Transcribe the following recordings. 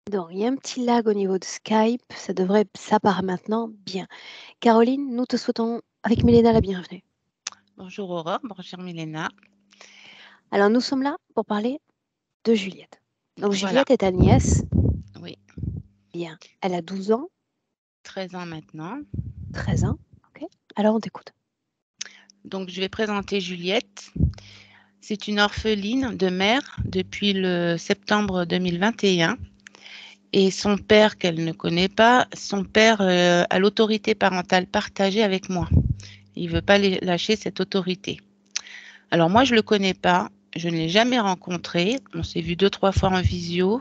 Donc, il y a un petit lag au niveau de Skype. Ça part maintenant bien. Caroline, nous te souhaitons, avec Milena, la bienvenue. Bonjour Aurore, bonjour Milena. Alors, nous sommes là pour parler de Juliette. Donc, Voilà, Juliette est ta nièce. oui, Bien. Elle a 12 ans, 13 ans maintenant. 13 ans. OK. Alors, on t'écoute. Donc je vais présenter Juliette. C'est une orpheline de mère depuis le septembre 2021. Et son père, qu'elle ne connaît pas, son père a l'autorité parentale partagée avec moi. Il ne veut pas lâcher cette autorité. Alors moi, je ne le connais pas. Je ne l'ai jamais rencontré. On s'est vu 2, 3 fois en visio.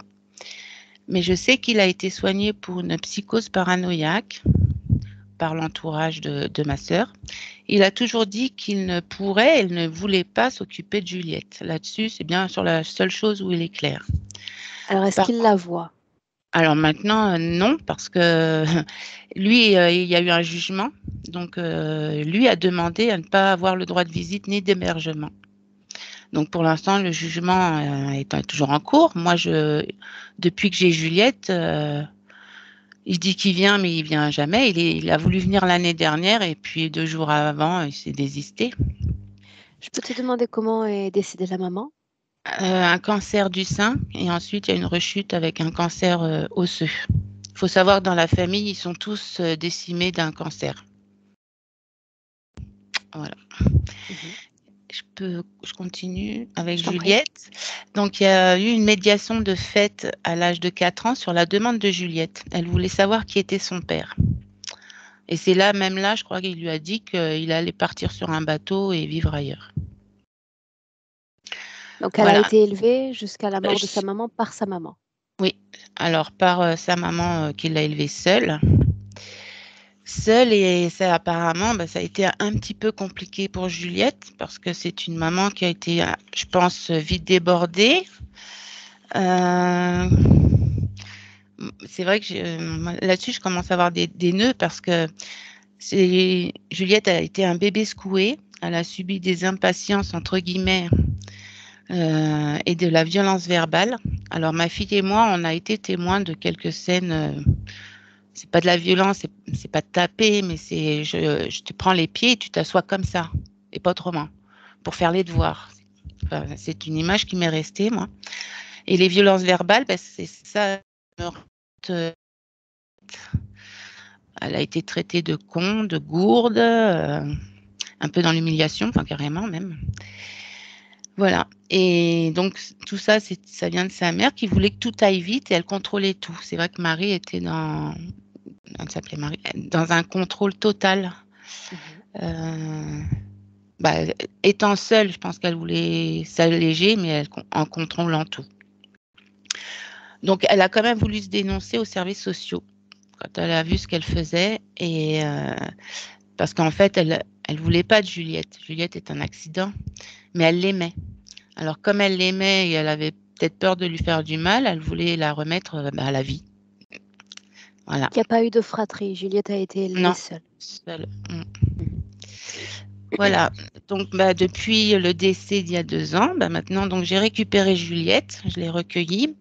Mais je sais qu'il a été soigné pour une psychose paranoïaque par l'entourage de ma sœur. Il a toujours dit qu'il ne pourrait, il ne voulait pas s'occuper de Juliette. Là-dessus, c'est bien sur la seule chose où il est clair. Alors, est-ce Par qu'il la voit? Alors maintenant, non, parce que lui, il y a eu un jugement. Donc, lui a demandé à ne pas avoir le droit de visite ni d'hébergement. Donc, pour l'instant, le jugement est toujours en cours. Moi, depuis que j'ai Juliette, il dit qu'il vient, mais il vient jamais. Il a voulu venir l'année dernière et puis 2 jours avant, il s'est désisté. Je peux te demander comment est décédée la maman? Un cancer du sein et ensuite il y a une rechute avec un cancer osseux. Il faut savoir que dans la famille, ils sont tous décimés d'un cancer. Voilà. Mhm. Je continue avec Je t'en prie. Juliette. Donc, il y a eu une médiation de fait à l'âge de 4 ans sur la demande de Juliette. Elle voulait savoir qui était son père. Et c'est là, même là, je crois qu'il lui a dit qu'il allait partir sur un bateau et vivre ailleurs. Donc, elle a Voilà. été élevée jusqu'à la mort de sa Je- maman par sa maman. Oui. Alors, par sa maman qui l'a élevée seule. Seule et ça apparemment, ça a été un petit peu compliqué pour Juliette parce que c'est une maman qui a été, je pense, vite débordée. Euh, c'est vrai que là-dessus, je commence à avoir des nœuds parce que Juliette a été un bébé secoué. Elle a subi des impatiences, entre guillemets, et de la violence verbale. Alors, ma fille et moi, on a été témoins de quelques scènes. C'est pas de la violence, c'est pas de taper, mais c'est je te prends les pieds et tu t'assois comme ça, et pas autrement, pour faire les devoirs. Enfin, c'est une image qui m'est restée, moi. Et les violences verbales, c'est ça. Elle a été traitée de con, de gourde, un peu dans l'humiliation, enfin carrément même. Voilà. Et donc tout ça, ça vient de sa mère qui voulait que tout aille vite et elle contrôlait tout. C'est vrai que Marie était elle s'appelait Marie, dans un contrôle total. Mhm. Euh, bah, étant seule, je pense qu'elle voulait s'alléger, mais en contrôlant tout. Donc, elle a quand même voulu se dénoncer aux services sociaux quand elle a vu ce qu'elle faisait. Et parce qu'en fait, elle voulait pas de Juliette. Juliette est un accident, mais elle l'aimait. Alors, comme elle l'aimait et elle avait peut-être peur de lui faire du mal, elle voulait la remettre à la vie. Voilà. Il n'y a pas eu de fratrie. Juliette a été élevée Non, seule. seule. Mhm. Voilà, donc depuis le décès d'il y a 2 ans, maintenant donc j'ai récupéré Juliette, je l'ai recueillie.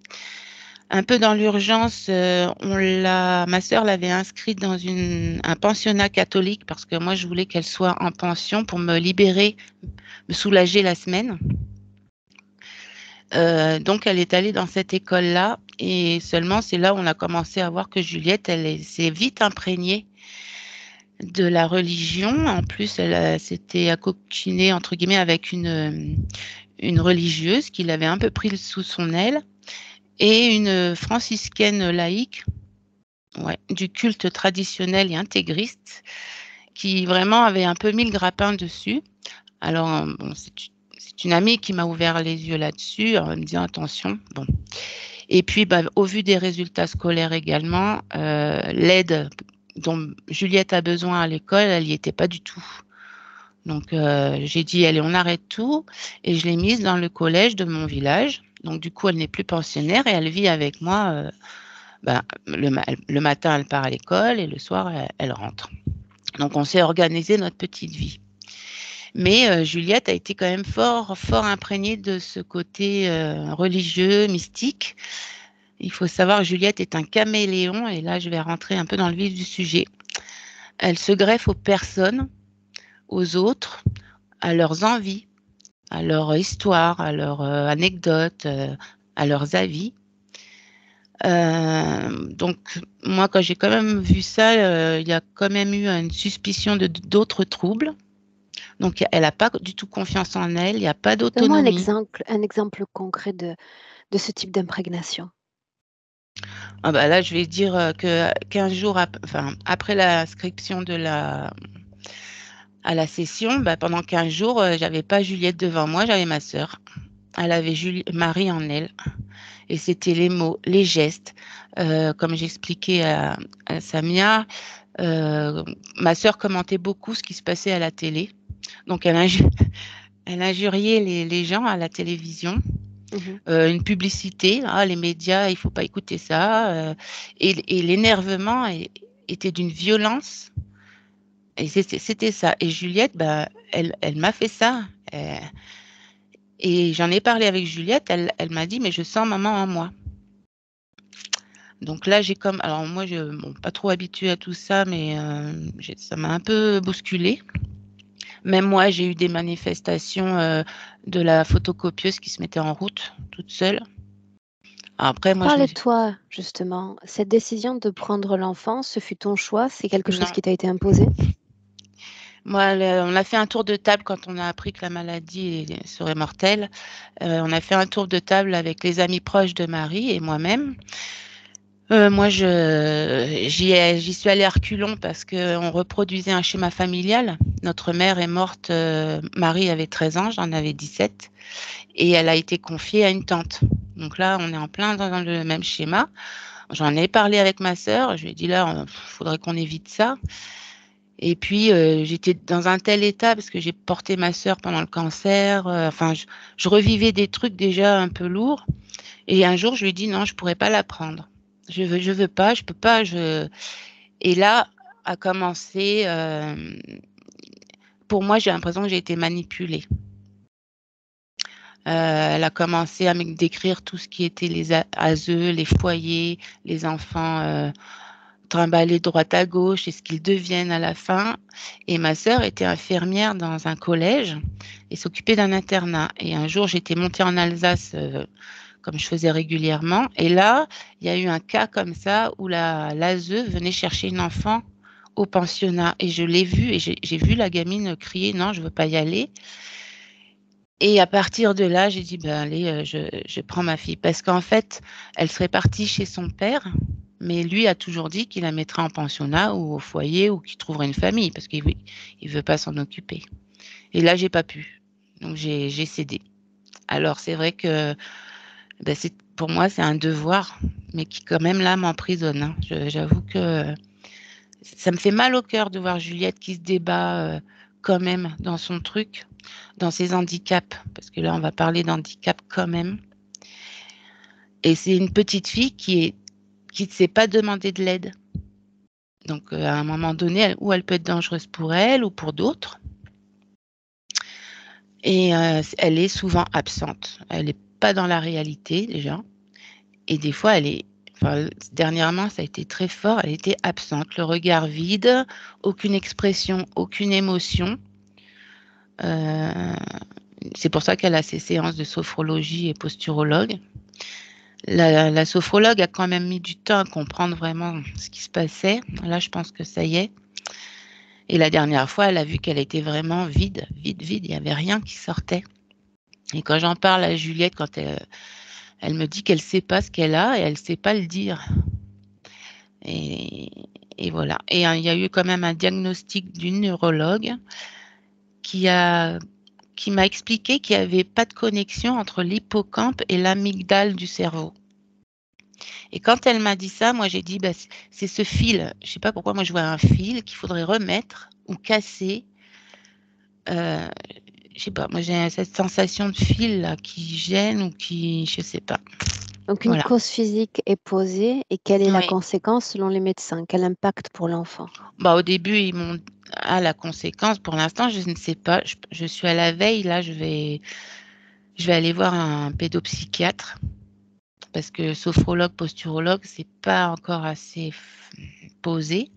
Un peu dans l'urgence, ma sœur l'avait inscrite dans un pensionnat catholique parce que moi je voulais qu'elle soit en pension pour me libérer, me soulager la semaine. Donc elle est allée dans cette école-là et seulement c'est là où on a commencé à voir que Juliette, elle s'est vite imprégnée de la religion. En plus, elle s'était accoquinée entre guillemets avec une religieuse qui l'avait un peu pris sous son aile et une franciscaine laïque, ouais, du culte traditionnel et intégriste qui vraiment avait un peu mis le grappin dessus. Alors, bon, c'est une amie qui m'a ouvert les yeux là-dessus en me disant attention. Bon. Et puis, au vu des résultats scolaires également, l'aide dont Juliette a besoin à l'école, elle n'y était pas du tout. Donc, j'ai dit, allez, on arrête tout. Et je l'ai mise dans le collège de mon village. Donc, du coup, elle n'est plus pensionnaire et elle vit avec moi. Le matin, elle part à l'école et le soir, elle rentre. Donc, on s'est organisé notre petite vie. Mais Juliette a été quand même fort, fort imprégnée de ce côté religieux, mystique. il faut savoir que Juliette est un caméléon et là, je vais rentrer un peu dans le vif du sujet. Elle se greffe aux personnes, aux autres, à leurs envies, à leur histoire, à leurs anecdotes, à leurs avis. Donc moi, quand j'ai quand même vu ça, il y a quand même eu une suspicion d'autres troubles. Donc elle n'a pas du tout confiance en elle, il n'y a pas Donne-moi d'autonomie. un exemple concret de ce type d'imprégnation. Ah bah là, je vais dire que 15 jours enfin, après l'inscription à la session, bah, pendant 15 jours, j'avais pas Juliette devant moi, j'avais ma sœur. Elle avait Marie en elle. Et c'était les mots, les gestes. Comme j'expliquais à Samia, ma sœur commentait beaucoup ce qui se passait à la télé. Donc, elle injuriait les gens à la télévision. Mhm. Une publicité, les médias, il ne faut pas écouter ça. Et l'énervement était d'une violence. Et c'était ça. Et Juliette, bah, elle m'a fait ça. Et j'en ai parlé avec Juliette. Elle m'a dit, mais je sens maman en moi. Donc là, j'ai comme, alors moi, bon, pas trop habituée à tout ça, mais ça m'a un peu bousculée. Même moi, j'ai eu des manifestations de la photocopieuse qui se mettait en route toute seule. Après, moi, je me dis, Parle-toi, justement. Cette décision de prendre l'enfant, ce fut ton choix? C'est quelque chose non. qui t'a été imposé? Moi, on a fait un tour de table quand on a appris que la maladie serait mortelle. On a fait un tour de table avec les amis proches de Marie et moi-même. Moi, j'y suis allée à reculons parce qu'on reproduisait un schéma familial. Notre mère est morte, Marie avait 13 ans, j'en avais 17, et elle a été confiée à une tante. Donc là, on est en plein dans le même schéma. J'en ai parlé avec ma sœur, je lui ai dit là, il faudrait qu'on évite ça. Et puis, j'étais dans un tel état parce que j'ai porté ma sœur pendant le cancer. Enfin, je revivais des trucs déjà un peu lourds. Et un jour, je lui ai dit non, je pourrais pas la prendre. Je veux pas, je peux pas. Et là a commencé. Pour moi, j'ai l'impression que j'ai été manipulée. Elle a commencé à me décrire tout ce qui était les ASE, les foyers, les enfants trimballés droite à gauche et ce qu'ils deviennent à la fin. Et ma sœur était infirmière dans un collège et s'occupait d'un internat. Et un jour, j'étais montée en Alsace comme je faisais régulièrement. Et là, il y a eu un cas comme ça où l'ASE venait chercher une enfant au pensionnat. Et je l'ai vue et j'ai vu la gamine crier non, je veux pas y aller. Et à partir de là, j'ai dit ben allez, je prends ma fille parce qu'en fait, elle serait partie chez son père, mais lui a toujours dit qu'il la mettrait en pensionnat ou au foyer ou qu'il trouverait une famille parce qu'il il veut pas s'en occuper. Et là, j'ai pas pu. Donc j'ai cédé. Alors c'est vrai que ben, pour moi, c'est un devoir, mais qui quand même là m'emprisonne, hein. J'avoue que ça me fait mal au cœur de voir Juliette qui se débat quand même dans son truc, dans ses handicaps, parce que là, on va parler d'handicap quand même. Et c'est une petite fille qui ne sait pas demander de l'aide. Donc, à un moment donné, où elle peut être dangereuse pour elle ou pour d'autres. Et elle est souvent absente. Elle n'est pas dans la réalité déjà. Et des fois, enfin, dernièrement, ça a été très fort. Elle était absente, le regard vide, aucune expression, aucune émotion. C'est pour ça qu'elle a ses séances de sophrologie et posturologue. La sophrologue a quand même mis du temps à comprendre vraiment ce qui se passait. Là, je pense que ça y est. Et la dernière fois, elle a vu qu'elle était vraiment vide, vide, vide. Il n'y avait rien qui sortait. Et quand j'en parle à Juliette, quand elle me dit qu'elle ne sait pas ce qu'elle a et elle ne sait pas le dire. Et, et voilà. Et il y a eu quand même un diagnostic d'une neurologue qui m'a expliqué qu'il n'y avait pas de connexion entre l'hippocampe et l'amygdale du cerveau. Et quand elle m'a dit ça, moi j'ai dit, bah, c'est ce fil. Je ne sais pas pourquoi moi je vois un fil qu'il faudrait remettre ou casser. Je ne sais pas, moi j'ai cette sensation de fil là qui gêne ou qui, je ne sais pas. Donc, une Voilà. cause physique est posée et quelle est la Oui. conséquence selon les médecins? Quel impact pour l'enfant? Bah, au début, ils m'ont la conséquence. Pour l'instant, je ne sais pas. Je suis à la veille. Là, je vais aller voir un pédopsychiatre parce que sophrologue, posturologue, c'est pas encore assez posé.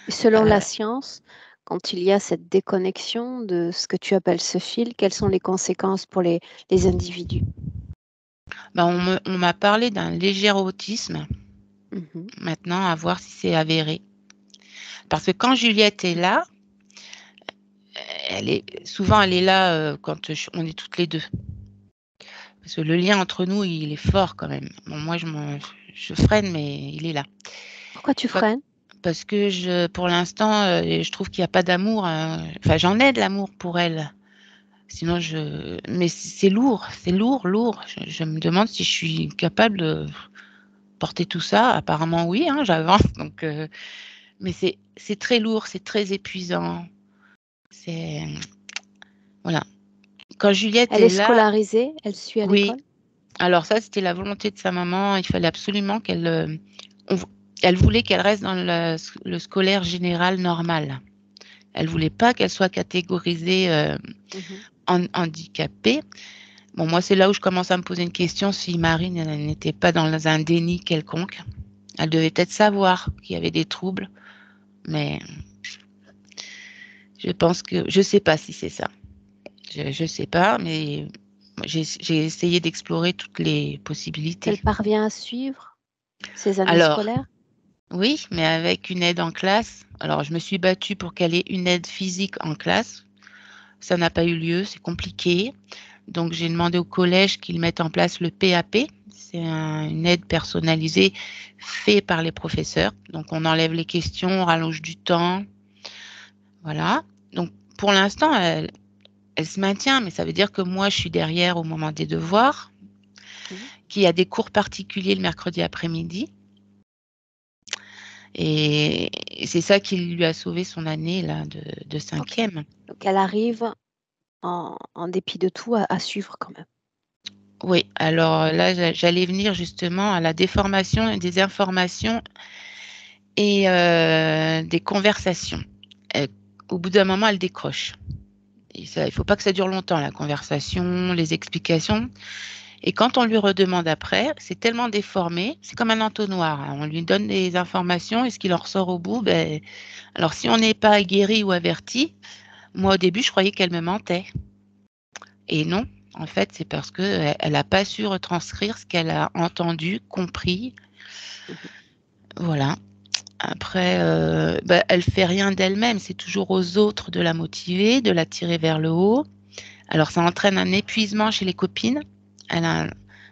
Et selon la science, quand il y a cette déconnexion de ce que tu appelles ce fil, quelles sont les conséquences pour les individus? On m'a parlé d'un léger autisme. Mhm. Maintenant, à voir si c'est avéré. Parce que quand Juliette est là, elle est là quand on est toutes les deux. Parce que le lien entre nous, il est fort quand même. Bon, moi, je freine, mais il est là. Pourquoi tu Quand- freines? Parce que pour l'instant, je trouve qu'il n'y a pas d'amour. Enfin, j'en ai de l'amour pour elle. Sinon, mais c'est lourd, lourd. Je me demande si je suis capable de porter tout ça. Apparemment, oui, hein, j'avance. Donc, mais c'est très lourd, c'est très épuisant. C'est voilà. Quand Juliette Elle est est là, scolarisée, elle suit à oui. l'école? Alors ça, c'était la volonté de sa maman. Il fallait absolument elle voulait qu'elle reste dans le scolaire général normal. Elle voulait pas qu'elle soit catégorisée Mhm. handicapée. Bon, moi, c'est là où je commence à me poser une question si Marine n'était pas dans un déni quelconque. Elle devait peut-être savoir qu'il y avait des troubles, mais je pense que je sais pas si c'est ça. Je sais pas, mais j'ai essayé d'explorer toutes les Elle possibilités. parvient à suivre ses années Alors, scolaires? oui, mais avec une aide en classe. Alors, je me suis battue pour qu'elle ait une aide physique en classe. Ça n'a pas eu lieu, c'est compliqué. Donc, j'ai demandé au collège qu'ils mettent en place le PAP. C'est une aide personnalisée faite par les professeurs. Donc, on enlève les questions, on rallonge du temps. Voilà. Donc, pour l'instant, elle se maintient, mais ça veut dire que moi, je suis derrière au moment des devoirs, Mhm. qu'il y a des cours particuliers le mercredi après-midi. Et c'est ça qui lui a sauvé son année là, de Ok. cinquième. Donc elle arrive en dépit de tout à suivre quand même. Oui, alors là, j'allais venir justement à la déformation des informations et des conversations. Euh, Au bout d'un moment, elle décroche. Et ça, il ne faut pas que ça dure longtemps, la conversation, les explications. Et quand on lui redemande après, c'est tellement déformé, c'est comme un entonnoir, hein. On lui donne des informations et ce qu'il en ressort au bout, ben, alors si on n'est pas aguerri ou averti, moi au début, je croyais qu'elle me mentait. Et non, en fait, c'est parce qu'elle n'a pas su retranscrire ce qu'elle a entendu, compris. Mhm. Voilà. Après, elle fait rien d'elle-même, c'est toujours aux autres de la motiver, de la tirer vers le haut. Alors ça entraîne un épuisement chez les copines. Elle a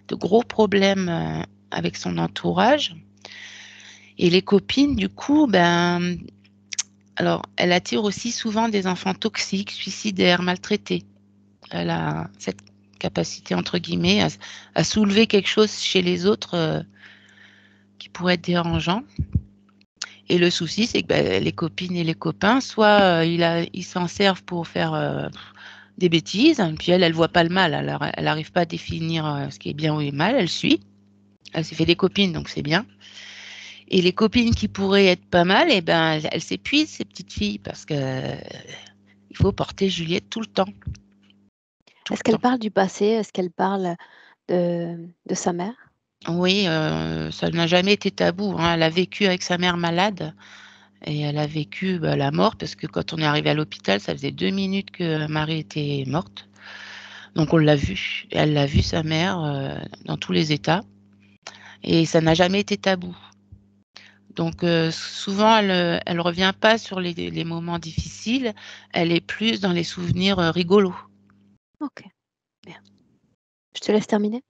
de gros problèmes avec son entourage. Et les copines, du coup, alors elle attire aussi souvent des enfants toxiques, suicidaires, maltraités. Elle a cette capacité, entre guillemets, à soulever quelque chose chez les autres qui pourrait être dérangeant. Et le souci, c'est que les copines et les copains, soit ils s'en servent pour faire des bêtises, et puis elle voit pas le mal. Alors, elle n'arrive pas à définir ce qui est bien ou est mal, elle suit. Elle s'est fait des copines, donc c'est bien. Et les copines qui pourraient être pas mal, eh ben, elles s'épuisent, ces petites filles, parce que il faut porter Juliette tout le temps. Tout Est-ce le qu'elle temps. parle du passé? Est-ce qu'elle parle de sa mère? Oui, ça n'a jamais été tabou, hein. Elle a vécu avec sa mère malade et elle a vécu la mort parce que quand on est arrivé à l'hôpital, ça faisait 2 minutes que Marie était morte. Donc on l'a vu. Elle l'a vu, sa mère, dans tous les états. Et ça n'a jamais été tabou. Donc souvent, elle revient pas sur les moments difficiles. Elle est plus dans les souvenirs rigolos. Ok, bien. Je te laisse terminer.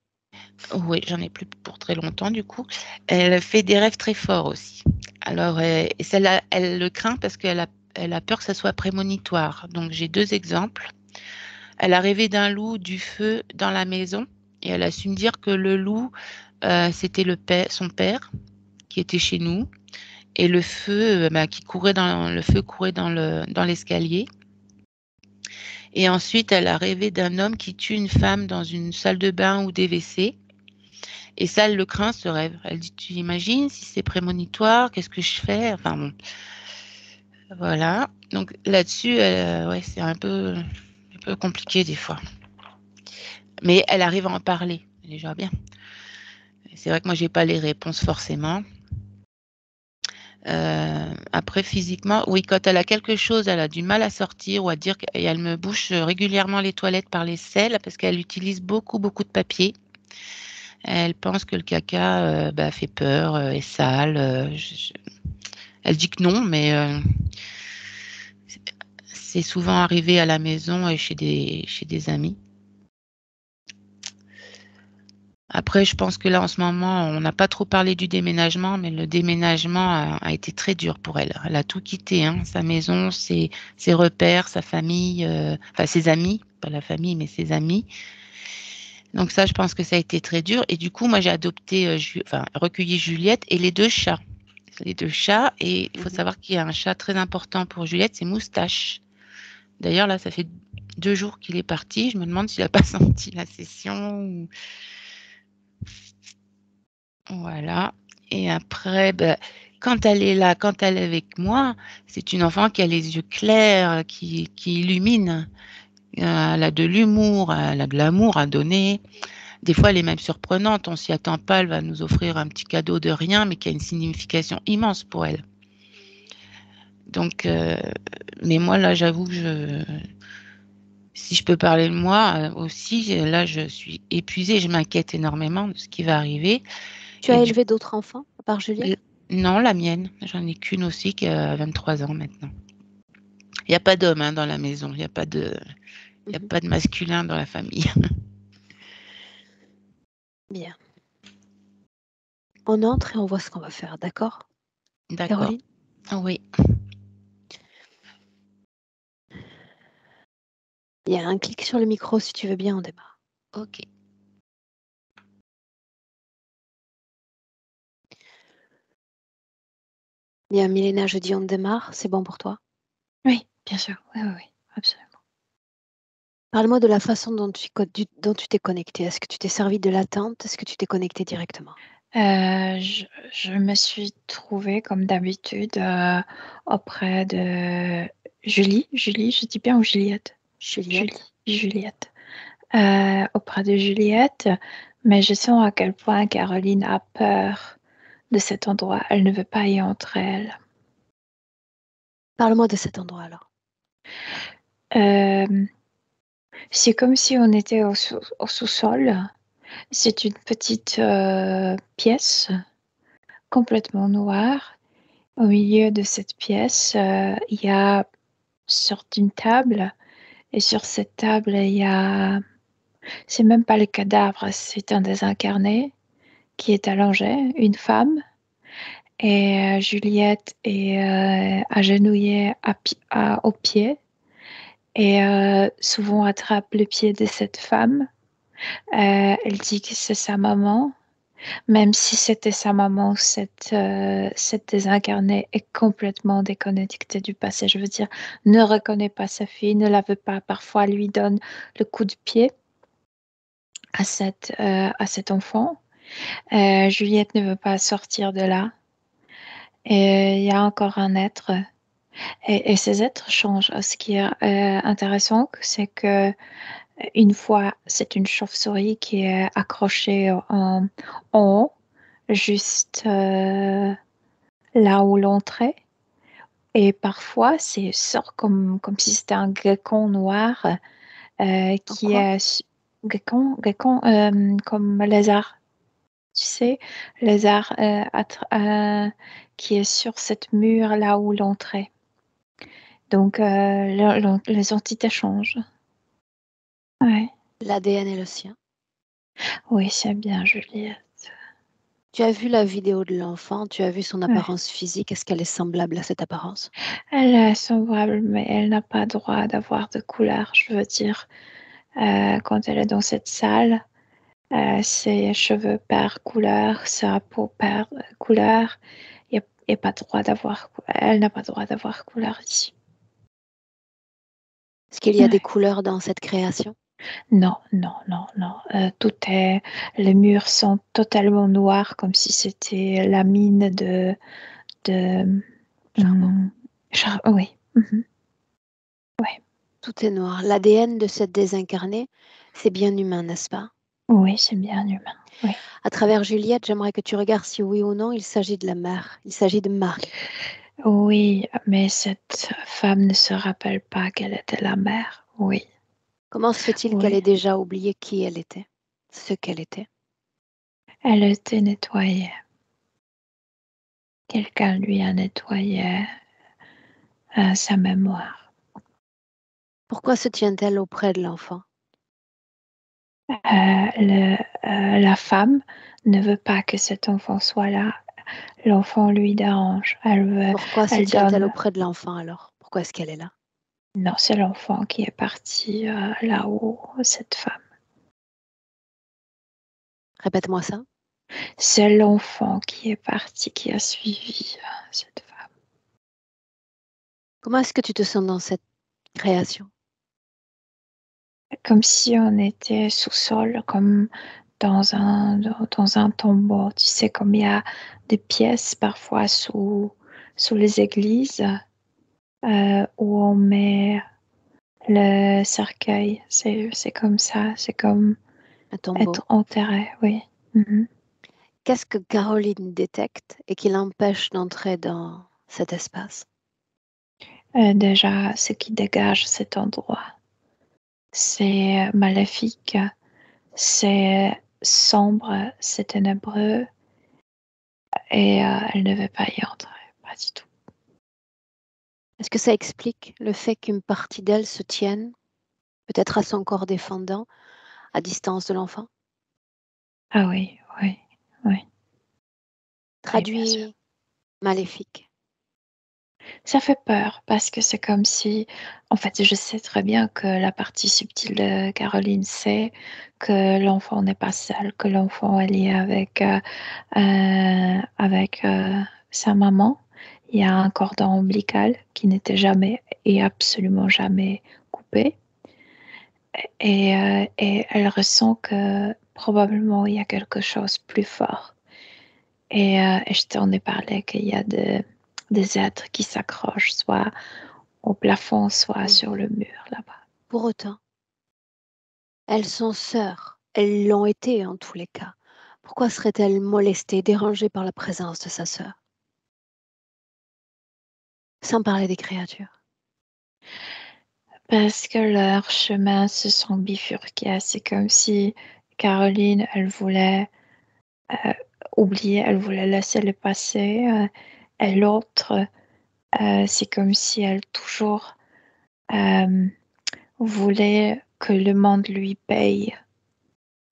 Oui, j'en ai plus pour très longtemps du coup. Elle fait des rêves très forts aussi. Alors, et celle-là, elle le craint parce elle a peur que ça soit prémonitoire. Donc, j'ai 2 exemples. Elle a rêvé d'un loup, du feu dans la maison et elle a su me dire que le loup, c'était son père qui était chez nous et le feu, le feu courait dans l'escalier. Et ensuite, elle a rêvé d'un homme qui tue une femme dans une salle de bain ou des WC. Et ça, elle le craint, ce rêve. Elle dit, tu imagines si c'est prémonitoire, qu'est-ce que je fais? Enfin bon, voilà. Donc là-dessus, ouais, c'est un peu compliqué des fois. Mais elle arrive à en parler, déjà bien. C'est vrai que moi, j'ai pas les réponses forcément. Après, physiquement, oui, quand elle a quelque chose, elle a du mal à sortir ou à dire et elle me bouche régulièrement les toilettes par les selles parce qu'elle utilise beaucoup, beaucoup de papier. Elle pense que le caca fait peur, est sale. Elle dit que non, mais c'est souvent arrivé à la maison et chez des amis. Après, je pense que là, en ce moment, on n'a pas trop parlé du déménagement, mais le déménagement a été très dur pour elle. Elle a tout quitté, hein, sa maison, ses repères, sa famille, enfin ses amis, pas la famille, mais ses amis. Donc ça, je pense que ça a été très dur. Et du coup, moi, j'ai adopté, recueilli Juliette et les deux chats. Les deux chats. Et il faut savoir qu'il y a un chat très important pour Juliette, c'est Moustache. D'ailleurs, là, ça fait 2 jours qu'il est parti. Je me demande s'il n'a pas senti la session. Voilà. Et après, quand elle est là, quand elle est avec moi, c'est une enfant qui a les yeux clairs, qui illumine. Elle a de l'humour, elle a de l'amour à donner. Des fois, elle est même surprenante. On s'y attend pas. Elle va nous offrir un petit cadeau de rien, mais qui a une signification immense pour elle. Donc, mais moi, là, j'avoue que si je peux parler de moi aussi, là, je suis épuisée. Je m'inquiète énormément de ce qui va arriver. Tu as élevé d'autres enfants à part Juliette? Non, la mienne. J'en ai qu'une aussi qui a 23 ans maintenant. Il n'y a pas d'homme dans la maison. Il n'y a pas de masculin dans la famille. Bien. On entre et on voit ce qu'on va faire, d'accord? D'accord. Caroline? Oui. Il y a un clic sur le micro si tu veux bien, on démarre. Ok. Bien, Milena, je dis on démarre, c'est bon pour toi? Oui, bien sûr. Oui, absolument. Parle-moi de la façon dont tu t'es connectée. Est-ce que tu t'es servi de l'attente? Est-ce que tu t'es connectée directement? Je me suis trouvée, comme d'habitude, auprès de Julie. Julie, je dis bien ou Juliette? Juliette. Auprès de Juliette, mais je sens à quel point Caroline a peur de cet endroit. Elle ne veut pas y entrer, elle. Parle-moi de cet endroit alors. C'est comme si on était au sous-sol. C'est une petite pièce complètement noire. Au milieu de cette pièce, il y a une sorte d'une table. Et sur cette table, il y a... C'est même pas le cadavre, c'est un désincarné qui est allongé, une femme. Et Juliette est agenouillée au pied et souvent attrape le pied de cette femme. Elle dit que c'est sa maman. Même si c'était sa maman, cette désincarnée est complètement déconnectée du passé. Je veux dire, ne reconnaît pas sa fille, ne la veut pas. Parfois, lui donne le coup de pied à cet enfant. Juliette ne veut pas sortir de là. Et il y a encore un être. Et ces êtres changent. Ce qui est intéressant, c'est que une fois, c'est une chauve-souris qui est accrochée en haut, juste là où l'entrée. Et parfois, c'est sort comme si c'était un gecko noir qui est gecko comme lézard. Tu sais, lézard qui est sur cette mur là où l'entrée. Donc, les entités changent. Ouais. L'ADN est le sien. Oui, c'est bien, Juliette. Tu as vu la vidéo de l'enfant, tu as vu son Ouais. apparence physique, est-ce qu'elle est semblable à cette apparence? Elle est semblable, mais elle n'a pas droit d'avoir de couleur. Je veux dire, quand elle est dans cette salle, ses cheveux perdent couleur, sa peau perd couleur. Il n'y a pas droit d'avoir. Elle n'a pas droit d'avoir couleur ici. Est-ce qu'il y a des couleurs dans cette création? Non. Les murs sont totalement noirs, comme si c'était la mine de Charbon. Oui. Tout est noir. L'ADN de cette désincarnée, c'est bien humain, n'est-ce pas? Oui, c'est bien humain. Oui. À travers Juliette, j'aimerais que tu regardes si oui ou non il s'agit de la mère, il s'agit de Marie. Oui, mais cette femme ne se rappelle pas qu'elle était la mère. Oui, Comment se fait-il qu'elle oui. ait déjà oublié qui elle était, ce qu'elle était? Elle était nettoyée. Quelqu'un lui a nettoyé sa mémoire. Pourquoi se tient-elle auprès de l'enfant? La femme ne veut pas que cet enfant soit là. L'enfant lui dérange. Pourquoi se Elle tient-elle donne. auprès de l'enfant alors? Pourquoi est-ce qu'elle est là? Non, c'est l'enfant qui est parti là-haut, cette femme. Répète-moi ça. C'est l'enfant qui est parti, qui a suivi cette femme. Comment est-ce que tu te sens dans cette création? Comme si on était sous-sol, comme dans un tombeau. Tu sais, comme il y a des pièces parfois sous les églises où on met le cercueil. C'est comme ça, c'est comme Un tombeau. être enterré, oui. Mhm. Qu'est-ce que Caroline détecte et qui l'empêche d'entrer dans cet espace? Déjà, ce qui dégage cet endroit, c'est maléfique, c'est sombre, c'est ténébreux et elle ne veut pas y entrer, pas du tout. Est-ce que ça explique le fait qu'une partie d'elle se tienne, peut-être à son corps défendant, à distance de l'enfant? Ah oui, oui, oui, oui, bien sûr. Traduit maléfique. Ça fait peur parce que c'est comme si, en fait, je sais très bien que la partie subtile de Caroline sait que l'enfant n'est pas seul, que l'enfant est lié avec sa maman. Il y a un cordon ombilical qui n'était jamais et absolument jamais coupé. Et elle ressent que probablement il y a quelque chose de plus fort. Et je t'en ai parlé qu'il y a des êtres qui s'accrochent soit au plafond, soit sur le mur là-bas. Pour autant, elles sont sœurs. Elles l'ont été en tous les cas. Pourquoi serait-elle molestée, dérangée par la présence de sa sœur? Sans parler des créatures. Parce que leurs chemins se sont bifurqués. C'est comme si Caroline, elle voulait euh, oublier, elle voulait laisser le passé. Et l'autre, c'est comme si elle toujours euh, voulait que le monde lui paye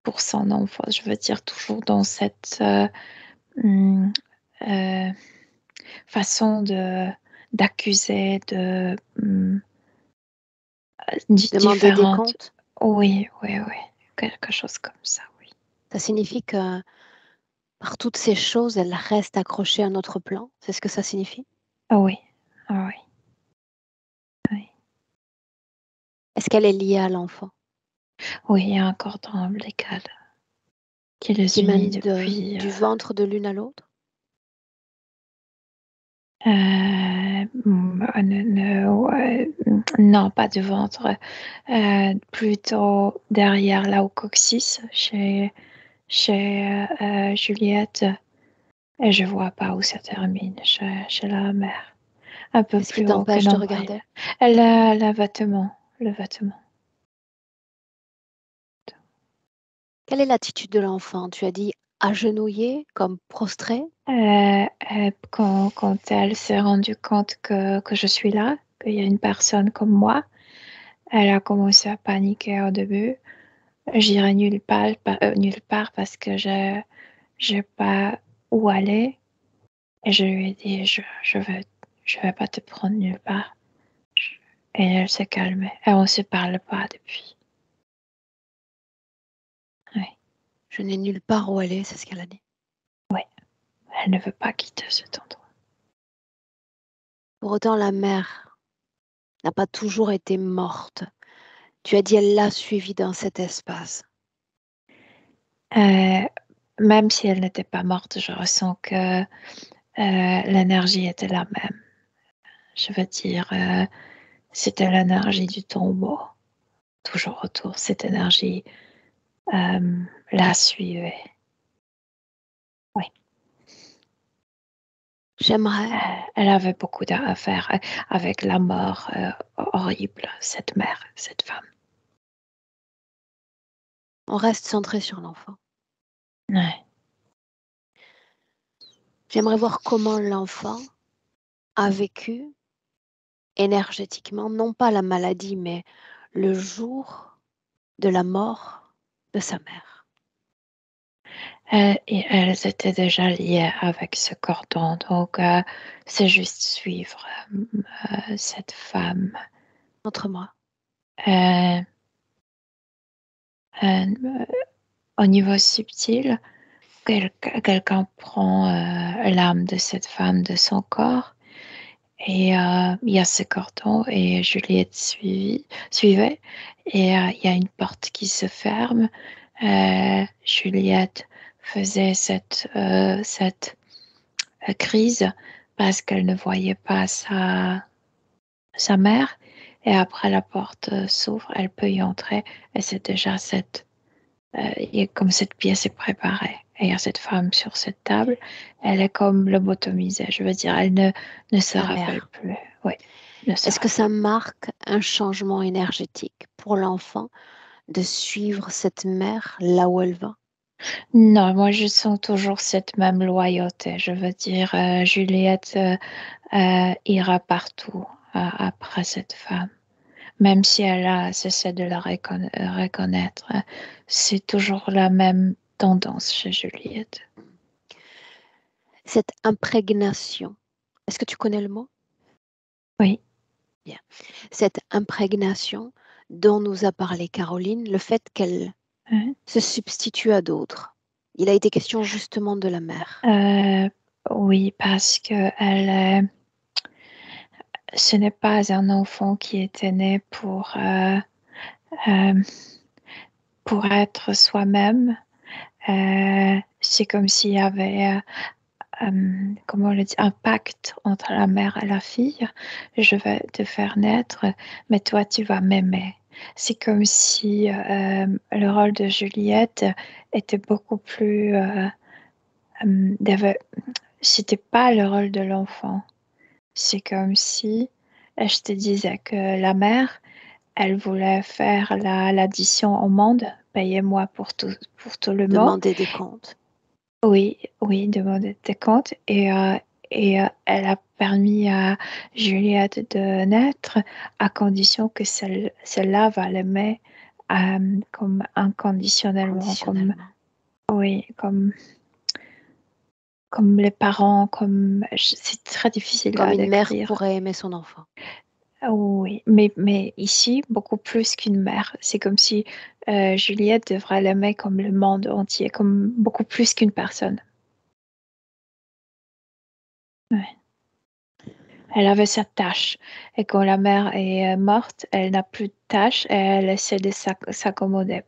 pour son enfant. Je veux dire, toujours dans cette hum, euh, façon d'accuser, Demander des différente. comptes, Oui, oui, oui. Quelque chose comme ça, oui. ça signifie que par toutes ces choses, elle reste accrochée à notre plan. C'est ce que ça signifie? Ah oui, ah oui, oui. Est-ce qu'elle est liée à l'enfant Oui, il y a un cordon ombilical qui les qui unit mène depuis. du ventre de l'une à l'autre? Ouais, non, pas du ventre. Plutôt derrière là au coccyx, chez Juliette. Et je vois pas où ça termine, chez la mère. Un peu Qu'est-ce qui plus haut que t'empêche de nombril. regarder? Elle a le vêtement, le vêtement. Quelle est l'attitude de l'enfant? Tu as dit agenouillé, comme prostré? Quand elle s'est rendue compte que je suis là, qu'il y a une personne comme moi, elle a commencé à paniquer au début. J'irai nulle part parce que j'ai pas où aller. Et je lui ai dit, je vais pas te prendre nulle part. Et elle s'est calmée. Et on se parle pas depuis. Oui, Je n'ai nulle part où aller, c'est ce qu'elle a dit. oui. Elle ne veut pas quitter cet endroit. Pour autant, la mère n'a pas toujours été morte. Tu as dit elle l'a suivie dans cet espace. Euh, Même si elle n'était pas morte, je ressens que l'énergie était la même. Je veux dire, c'était l'énergie du tombeau, toujours autour, cette énergie la suivait. Oui. J'aimerais, Elle avait beaucoup à faire avec la mort horrible, cette mère, cette femme. on reste centré sur l'enfant. Ouais. J'aimerais voir comment l'enfant a vécu énergétiquement, non pas la maladie, mais le jour de la mort de sa mère. Et elles étaient déjà liées avec ce cordon, donc c'est juste suivre cette femme. Montre-moi. Euh, au niveau subtil, quelqu'un prend l'âme de cette femme de son corps et il y a ce cordon et Juliette suivait et il y a une porte qui se ferme. Juliette faisait cette crise parce qu'elle ne voyait pas sa mère et après la porte s'ouvre, elle peut y entrer et c'est déjà comme cette pièce est préparée. Et il y a cette femme sur cette table, elle est comme lobotomisée. Je veux dire, elle ne se La rappelle mère. plus. Oui, ne se Est-ce que rappelle. ça marque un changement énergétique pour l'enfant de suivre cette mère là où elle va? Non, moi je sens toujours cette même loyauté. Je veux dire, Juliette ira partout après cette femme. Même si elle a cessé de la reconnaître, c'est toujours la même tendance chez Juliette. Cette imprégnation, est-ce que tu connais le mot? Oui. Bien. Cette imprégnation dont nous a parlé Caroline, le fait qu'elle Hein. se substitue à d'autres. Il a été question justement de la mère. Oui, parce que ce n'est pas un enfant qui était né euh, pour être soi-même. C'est comme s'il y avait, comment on le dit, un pacte entre la mère et la fille. Je vais te faire naître, mais toi, tu vas m'aimer. C'est comme si le rôle de Juliette était beaucoup plus... c'était pas le rôle de l'enfant. C'est comme si je te disais que la mère, elle voulait faire l'addition au monde. Payez-moi pour tout le monde. Demander des comptes. Oui, oui, demander des comptes. Et elle a permis à Juliette de naître à condition que celle-là va l'aimer comme inconditionnellement, Conditionnellement. oui, comme les parents, c'est très difficile Comme à une mère décrire. pourrait aimer son enfant. Oui, mais ici, beaucoup plus qu'une mère. C'est comme si Juliette devrait l'aimer comme le monde entier, comme beaucoup plus qu'une personne. Ouais. Elle avait sa tâche. Et quand la mère est morte, elle n'a plus de tâche et elle essaie de s'accommoder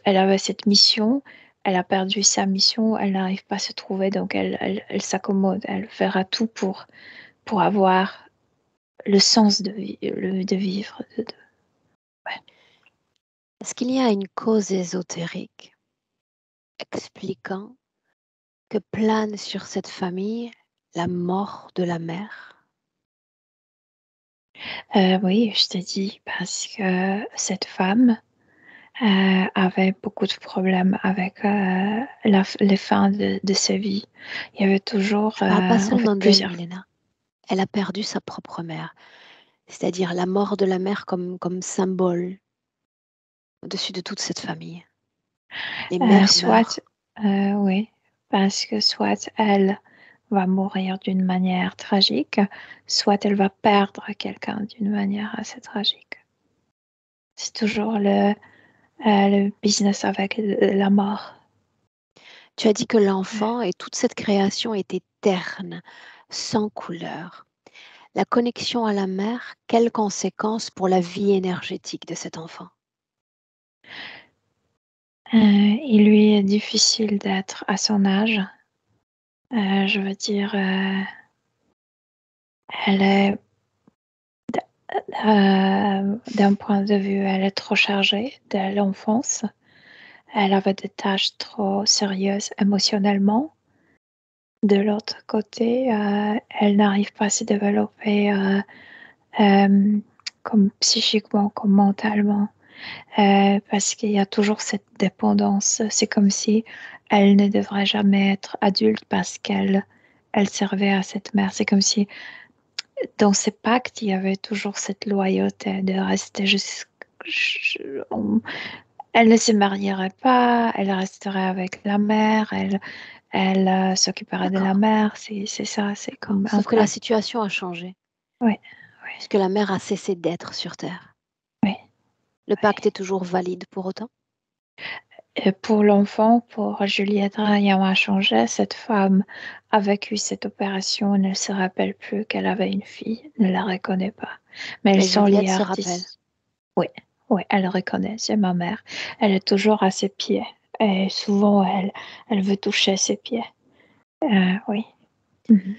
elle avait cette mission. Elle a perdu sa mission, elle n'arrive pas à se trouver, donc elle s'accommode. Elle fera tout pour avoir le sens de vivre. Ouais. Est-ce qu'il y a une cause ésotérique expliquant que plane sur cette famille la mort de la mère? Oui, je te dis, parce que cette femme avait beaucoup de problèmes avec les fins de sa vie. Il y avait toujours, Je ne parle pas en fait, seulement d'elle, plusieurs. Milena. Elle a perdu sa propre mère, c'est-à-dire la mort de la mère comme symbole au-dessus de toute cette famille. Les mères Soit, meurent. oui, parce que soit elle va mourir d'une manière tragique, soit elle va perdre quelqu'un d'une manière assez tragique. C'est toujours le business avec la mort. Tu as dit que l'enfant et toute cette création étaient ternes, sans couleur. La connexion à la mère, quelles conséquences pour la vie énergétique de cet enfant? Il lui est difficile d'être à son âge. Je veux dire, elle est, d'un point de vue, elle est trop chargée de l'enfance. Elle avait des tâches trop sérieuses émotionnellement. De l'autre côté, elle n'arrive pas à se développer comme psychiquement, comme mentalement, parce qu'il y a toujours cette dépendance. C'est comme si elle ne devrait jamais être adulte parce qu'elle servait à cette mère. C'est comme si dans ces pactes, il y avait toujours cette loyauté de rester elle ne se marierait pas, elle resterait avec la mère, elle s'occuperait de la D'accord. mère. C'est ça, c'est comme un Sauf que la pacte. situation a changé, Oui, puisque la mère a cessé d'être sur Terre. oui, Le oui. pacte est toujours valide pour autant? Et pour l'enfant, pour Juliette, rien n'a changé. Cette femme a vécu cette opération, ne se rappelle plus qu'elle avait une fille, ne la reconnaît pas. Mais elles Mais sont Juliette liées se rappelle. artistiquement. Oui, oui, elle reconnaît, c'est ma mère. Elle est toujours à ses pieds. Et souvent, elle veut toucher ses pieds. Oui. Mhm.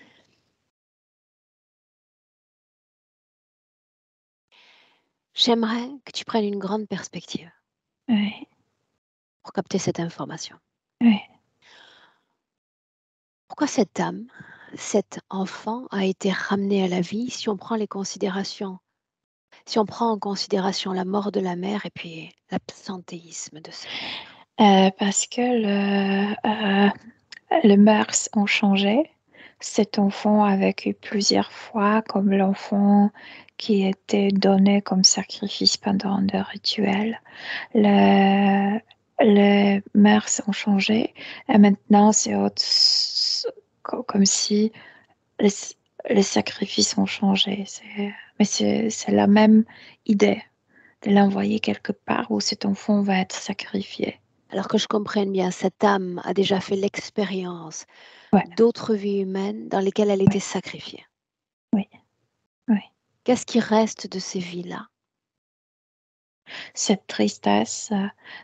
J'aimerais que tu prennes une grande perspective Oui, pour capter cette information. oui. Pourquoi cette âme, cet enfant a été ramené à la vie si on prend si on prend en considération la mort de la mère et puis l'absentéisme de ce père? Parce que les mœurs ont changé. Cet enfant a vécu plusieurs fois comme l'enfant qui était donné comme sacrifice pendant le rituel. Le- les mœurs ont changé et maintenant comme si les, les sacrifices ont changé. Mais c'est la même idée de l'envoyer quelque part où cet enfant va être sacrifié. Alors que je comprenne bien, cette âme a déjà fait l'expérience Ouais, d'autres vies humaines dans lesquelles elle était ouais, sacrifiée. oui, oui. Qu'est-ce qui reste de ces vies-là? Cette tristesse,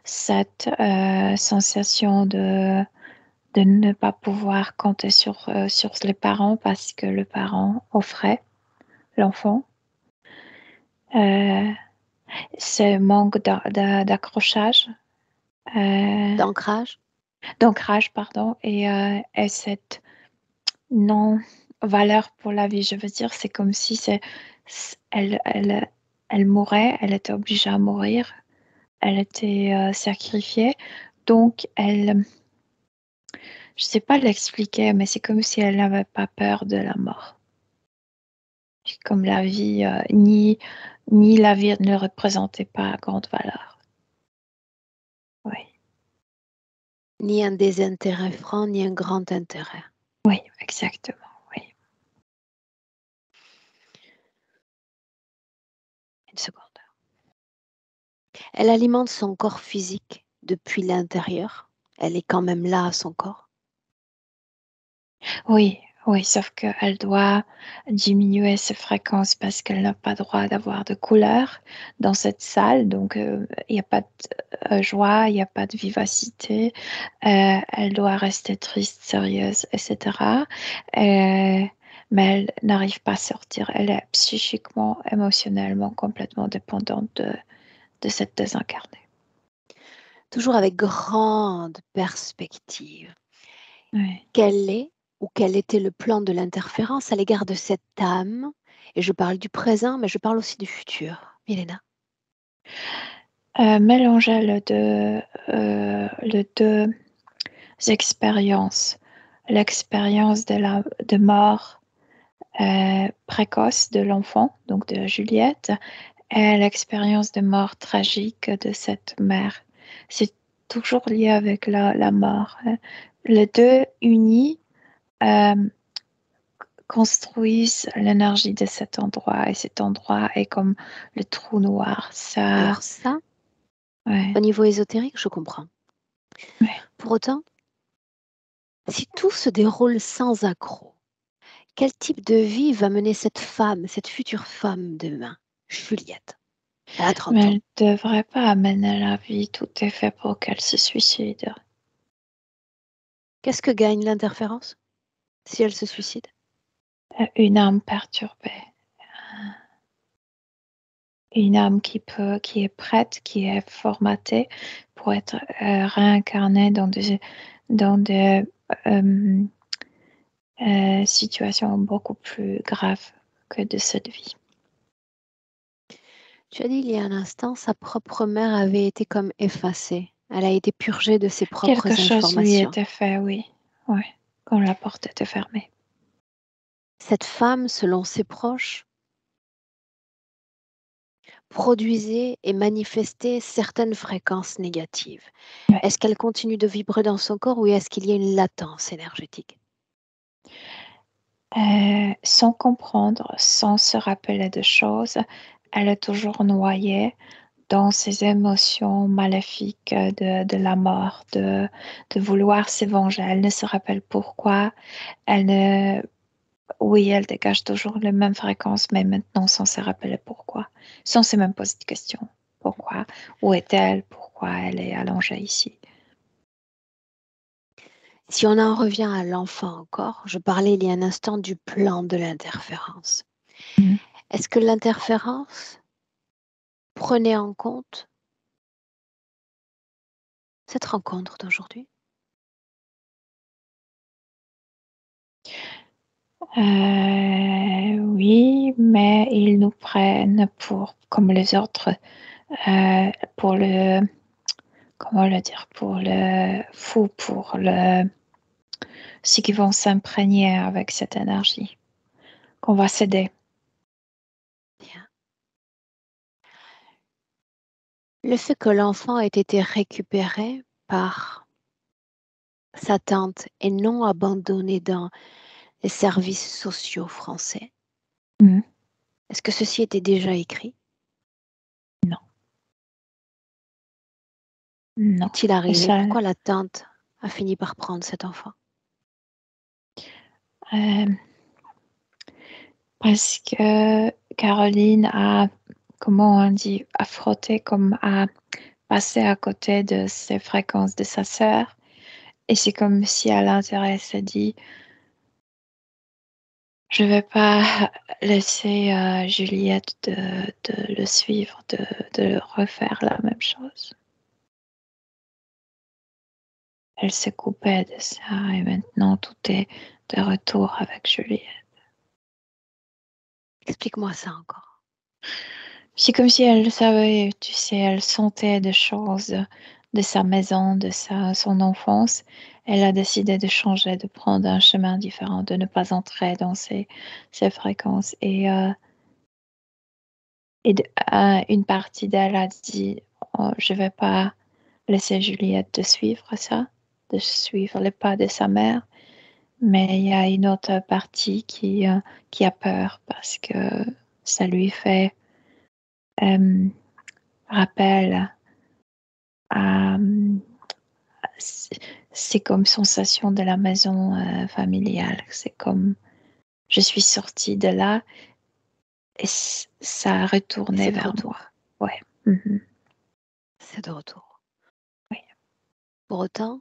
cette sensation de ne pas pouvoir compter sur les parents parce que le parent offrait l'enfant. Euh, ce manque d'accrochage, euh, D'ancrage? d'ancrage, pardon, et cette non-valeur pour la vie. Je veux dire, c'est comme si elle mourait, elle était obligée à mourir, elle était sacrifiée. Donc, je sais pas l'expliquer, mais c'est comme si elle n'avait pas peur de la mort. Comme la vie, ni la vie ne représentait pas grande valeur. Oui, Ni un désintérêt franc, ni un grand intérêt. oui, exactement. Oui. Une seconde. Elle alimente son corps physique depuis l'intérieur. Elle est quand même là à son corps. Oui, oui, sauf qu'elle doit diminuer ses fréquences parce qu'elle n'a pas le droit d'avoir de couleur dans cette salle. Donc, il n'y a pas de joie, il n'y a pas de vivacité. Elle doit rester triste, sérieuse, etc. Euh, mais elle n'arrive pas à sortir. Elle est psychiquement, émotionnellement complètement dépendante de cette désincarnée. Toujours avec grande perspective. Oui. Quel est ou quel était le plan de l'interférence à l'égard de cette âme? Et je parle du présent, mais je parle aussi du futur. Milena. Mélanger les deux expériences. L'expérience de mort précoce de l'enfant, donc de Juliette, et l'expérience de mort tragique de cette mère. C'est toujours lié avec la mort. Les deux unis euh, construisent l'énergie de cet endroit, et cet endroit est comme le trou noir. Ça, Alors ça, au ouais, niveau ésotérique, je comprends. ouais. Pour autant, si tout se déroule sans accroc, quel type de vie va mener cette femme, cette future femme demain, Juliette? Elle a 30 Mais ans. elle ne devrait pas amener la vie. Tout est fait pour qu'elle se suicide. Qu'est-ce que gagne l'interférence si elle se suicide? Une âme perturbée. Une âme qui est prête, qui est formatée pour être réincarnée dans des situations beaucoup plus graves que de cette vie. Tu as dit il y a un instant, sa propre mère avait été comme effacée. Elle a été purgée de ses propres Quelque chose lui informations. était fait, oui. Ouais, quand la porte était fermée. Cette femme, selon ses proches, produisait et manifestait certaines fréquences négatives. Ouais. Est-ce qu'elle continue de vibrer dans son corps ou est-ce qu'il y a une latence énergétique? Sans comprendre, sans se rappeler de choses, elle est toujours noyée dans ces émotions maléfiques de la mort, de vouloir se venger. Elle ne se rappelle pourquoi. Oui, elle dégage toujours les mêmes fréquences, mais maintenant sans se rappeler pourquoi. Sans se même poser de questions. Pourquoi? Où est-elle? Pourquoi elle est allongée ici? Si on en revient à l'enfant encore, je parlais il y a un instant du plan de l'interférence. Mhm. Est-ce que l'interférence prenait en compte cette rencontre d'aujourd'hui? Oui, mais ils nous prennent pour, comme les autres, pour le, comment le dire, pour le fou, pour le, ceux qui vont s'imprégner avec cette énergie, qu'on va céder. Bien. Le fait que l'enfant ait été récupéré par sa tante et non abandonné dans les services sociaux français, Mhm. est-ce que ceci était déjà écrit? Non, non. Qu'est-il Et arrivé? ça, Pourquoi la tante a fini par prendre cet enfant? euh, parce que Caroline a, comment on dit, a frotté, comme a passé à côté de ces fréquences de sa sœur. Et c'est comme si à l'intérieur, elle s'est dit, je vais pas laisser Juliette de le suivre, de refaire la même chose. Elle s'est coupée de ça et maintenant tout est de retour avec Juliette. Explique-moi ça encore. C'est comme si elle savait, tu sais, elle sentait des choses de sa maison, son enfance. Elle a décidé de changer, de prendre un chemin différent, de ne pas entrer dans ces fréquences. Une partie d'elle a dit, oh, je vais pas laisser Juliette de suivre ça, de suivre les pas de sa mère. Mais il y a une autre partie qui a peur parce que ça lui fait rappel à, c'est comme sensation de la maison familiale. C'est comme je suis sortie de là et ça a Et retourné c'est de vers moi. retour. Ouais. Mhm. C'est de retour. Oui. Pour autant,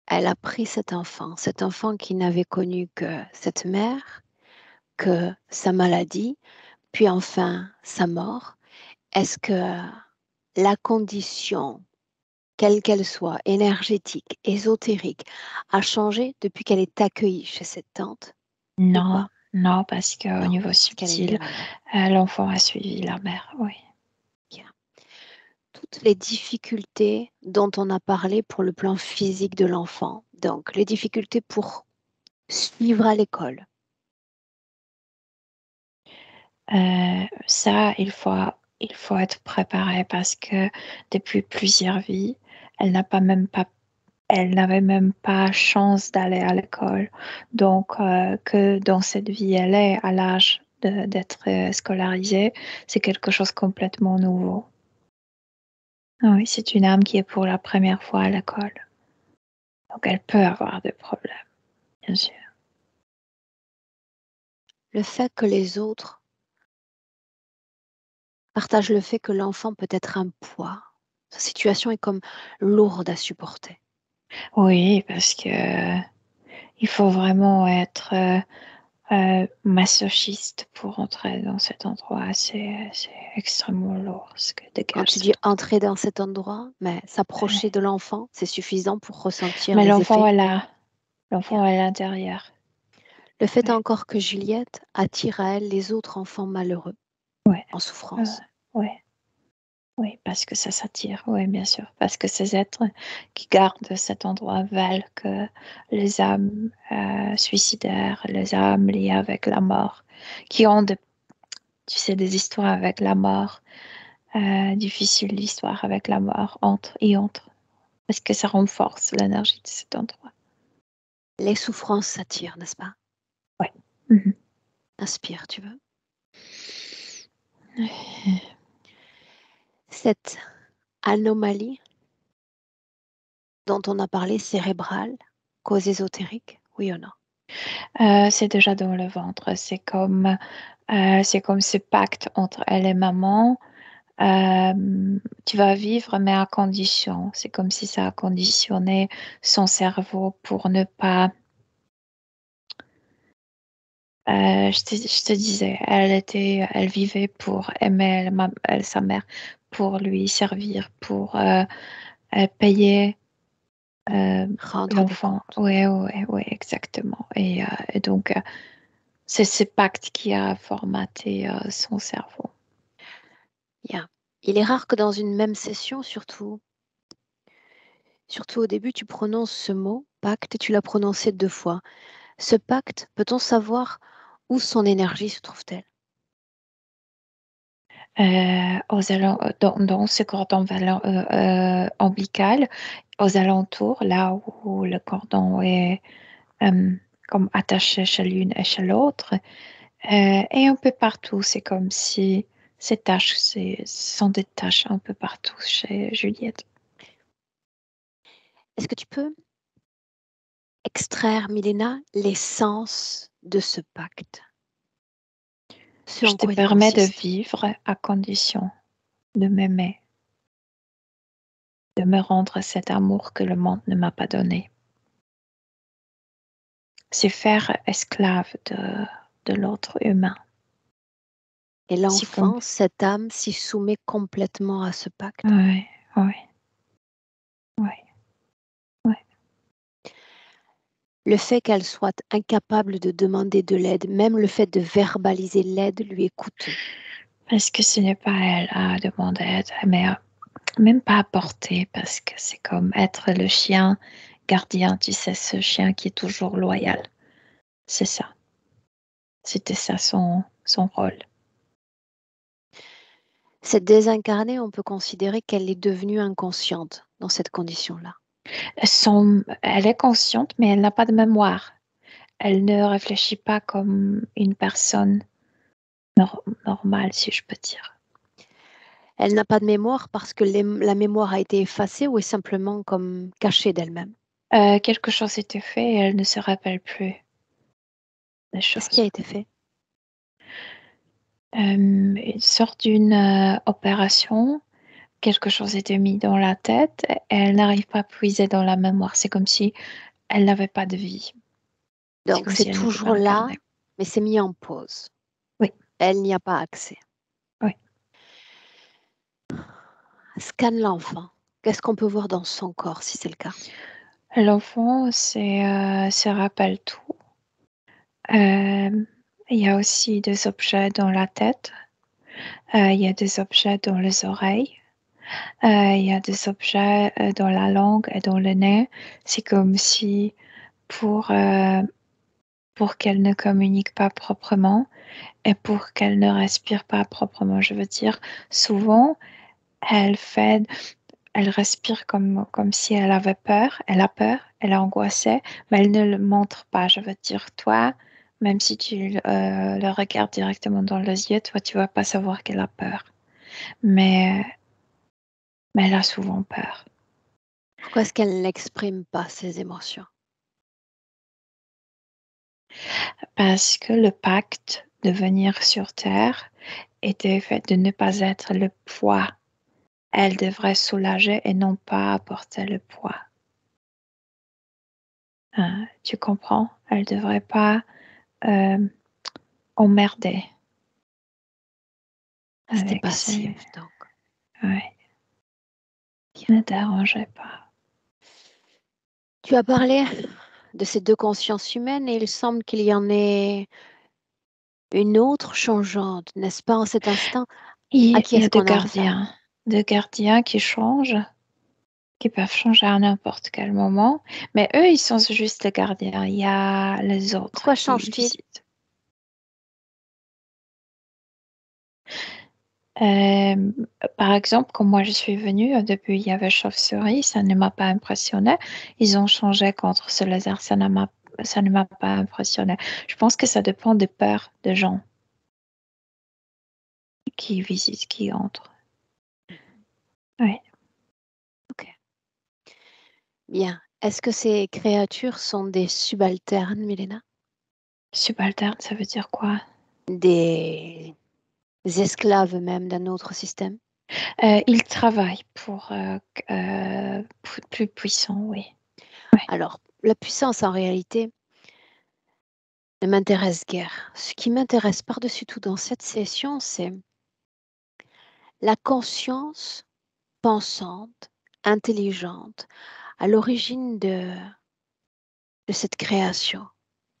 elle a pris cet enfant qui n'avait connu que cette mère, que sa maladie, puis enfin sa mort. Est-ce que la condition, quelle qu'elle soit, énergétique, ésotérique, a changé depuis qu'elle est accueillie chez cette tante ou Non, pas? non, parce qu'au Non, niveau parce qu'elle est subtil, bien là-bas. l'enfant a suivi la mère. Oui. Bien. Toutes les difficultés dont on a parlé pour le plan physique de l'enfant, donc les difficultés pour suivre à l'école. Ça, il faut être préparé parce que depuis plusieurs vies, elle n'a pas même pas elle n'avait même pas chance d'aller à l'école. Donc, que dans cette vie, elle est à l'âge d'être scolarisée, c'est quelque chose complètement nouveau. Ah oui, c'est une âme qui est pour la première fois à l'école. Donc, elle peut avoir des problèmes, bien sûr. Le fait que les autres partagent le fait que l'enfant peut être un poids. Sa situation est comme lourde à supporter. Oui, parce que il faut vraiment être masochiste pour entrer dans cet endroit. C'est extrêmement lourd ce que Quand dégage tu dis cet endroit. entrer dans cet endroit, mais s'approcher de l'enfant, c'est suffisant pour ressentir Mais les l'enfant effets. est là. Bien. L'enfant est à l'intérieur. Le fait Ouais, encore que Juliette attire à elle les autres enfants malheureux, ouais, en euh, souffrance. ouais, oui, parce que ça s'attire. Oui, bien sûr. Parce que ces êtres qui gardent cet endroit veulent que les âmes suicidaires, les âmes liées avec la mort, qui ont, tu sais, des histoires avec la mort, difficiles l'histoire avec la mort, entrent. Parce que ça renforce l'énergie de cet endroit. Les souffrances s'attirent, n'est-ce pas? Ouais. Mhm. Inspire, tu veux. Cette anomalie dont on a parlé, cérébrale, cause ésotérique, oui ou non? C'est déjà dans le ventre. C'est comme ce pacte entre elle et maman. Tu vas vivre, mais à condition. C'est comme si ça a conditionné son cerveau pour ne pas. Je te disais, elle vivait pour aimer sa mère, pour lui servir, pour payer Rendre des l'enfant. comptes. Oui, oui, oui, exactement. Et donc, c'est ce pacte qui a formaté son cerveau. Bien. Il est rare que dans une même session, surtout au début, tu prononces ce mot, pacte, et tu l'as prononcé 2 fois. Ce pacte, peut-on savoir où son énergie se trouve-t-elle? Dans ce cordon ombilical, aux alentours, là où le cordon est euh, comme attaché chez l'une et chez l'autre, et un peu partout. C'est comme si ces taches sont des taches un peu partout chez Juliette. Est-ce que tu peux extraire, Milena, l'essence de ce pacte? Ce Je en te quoi il permets de consiste? vivre à condition de m'aimer, de me rendre cet amour que le monde ne m'a pas donné. C'est faire esclave de l'autre humain. Et C'est comme. l'enfant, cette âme, s'y soumet complètement à ce pacte. Ouais, ouais, ouais, ouais. Le fait qu'elle soit incapable de demander de l'aide, même le fait de verbaliser l'aide lui est coûteux. Parce que ce n'est pas elle à demander, mais même pas à porter, parce que c'est comme être le chien gardien, tu sais, ce chien qui est toujours loyal. C'est ça. C'était ça son rôle. Cette désincarnée, on peut considérer qu'elle est devenue inconsciente dans cette condition-là. Elle est consciente, mais elle n'a pas de mémoire. Elle ne réfléchit pas comme une personne normale, si je peux dire. Elle n'a pas de mémoire parce que la mémoire a été effacée ou est simplement comme cachée d'elle-même. Quelque chose était fait et elle ne se rappelle plus des Qu'est-ce qui a choses. été fait? Il sort d'une opération, quelque chose était mis dans la tête et elle n'arrive pas à puiser dans la mémoire. C'est comme si elle n'avait pas de vie. C'est Donc comme si c'est elle n'était pas toujours là, incarnée. mais c'est mis en pause. Oui, Elle n'y a pas accès. oui. Scanne l'enfant. Qu'est-ce qu'on peut voir dans son corps si c'est le cas? L'enfant se rappelle tout. Euh, il y a aussi des objets dans la tête. Il y a des objets dans les oreilles. Il y a des objets dans la langue et dans le nez. C'est comme si pour, euh, pour qu'elle ne communique pas proprement et pour qu'elle ne respire pas proprement, je veux dire, souvent, elle fait, elle respire comme si elle avait peur, elle a peur, elle est angoissée, mais elle ne le montre pas. Je veux dire, toi, même si tu le regardes directement dans les yeux, toi, tu vas pas savoir qu'elle a peur. Mais, mais elle a souvent peur. Pourquoi est-ce qu'elle n'exprime pas ses émotions? Parce que le pacte de venir sur Terre était fait de ne pas être le poids. Elle devrait soulager et non pas apporter le poids. Tu comprends? Elle devrait pas emmerdée C'était avec ça. passif, donc. Ouais, Bien. ne dérangeait pas. Tu as parlé de ces deux consciences humaines et il semble qu'il y en ait une autre changeante, n'est-ce pas, en cet instant? À qui Il y est-ce a deux qu'on a affaire? gardiens qui changent, qui peuvent changer à n'importe quel moment, mais eux, ils sont juste les gardiens. Il y a les autres Pourquoi qui change-t-il? visitent. Euh, Par exemple, quand moi je suis venue, au début il y avait chauve-souris, ça ne m'a pas impressionné. Ils ont changé contre ce lézard, ça ne m'a pas impressionné. Je pense que ça dépend des peurs des gens qui visitent, qui entrent. Oui, Ok. Bien. Est-ce que ces créatures sont des subalternes, Milena? subalterne, ça veut dire quoi? Des esclaves même d'un autre système? Ils travaillent pour plus puissants, oui. Alors, la puissance en réalité ne m'intéresse guère. Ce qui m'intéresse par-dessus tout dans cette session, c'est la conscience pensante, intelligente, à l'origine de cette création,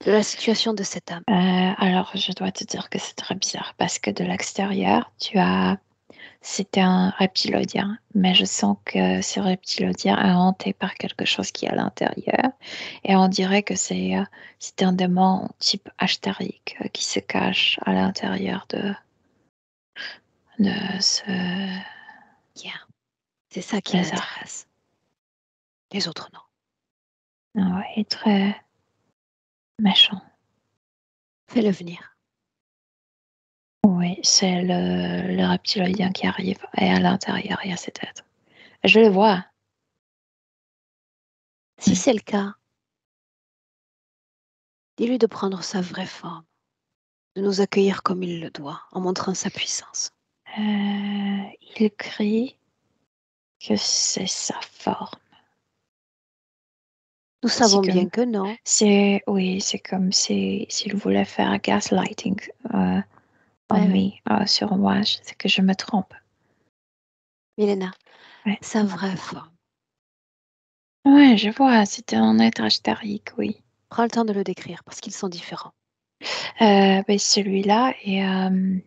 de la situation de cette âme. Alors, je dois te dire que c'est très bizarre parce que de l'extérieur, c'était un reptilodien, mais je sens que ce reptilodien est hanté par quelque chose qui est à l'intérieur et on dirait que c'est un démon type Ashtaric qui se cache à l'intérieur de ce Bien, c'est ça qui lézard. m'intéresse. Les autres, non. Ah ouais, très méchant. Fais-le venir. Oui, c'est le reptilodien qui arrive et à l'intérieur, il y a cette tête. Je le vois. Si c'est le cas, dis-lui de prendre sa vraie forme, de nous accueillir comme il le doit, en montrant sa puissance. Il crie que c'est sa forme. Nous C'est savons comme, bien que non. oui, c'est comme s'il voulait faire gaslighting Ouais, ouais. sur moi. C'est que je me trompe. Milena, Ouais, sa vraie forme. ouais, je vois. C'était un être ashtarique, oui. Prends le temps de le décrire parce qu'ils sont différents. Ben, celui-là est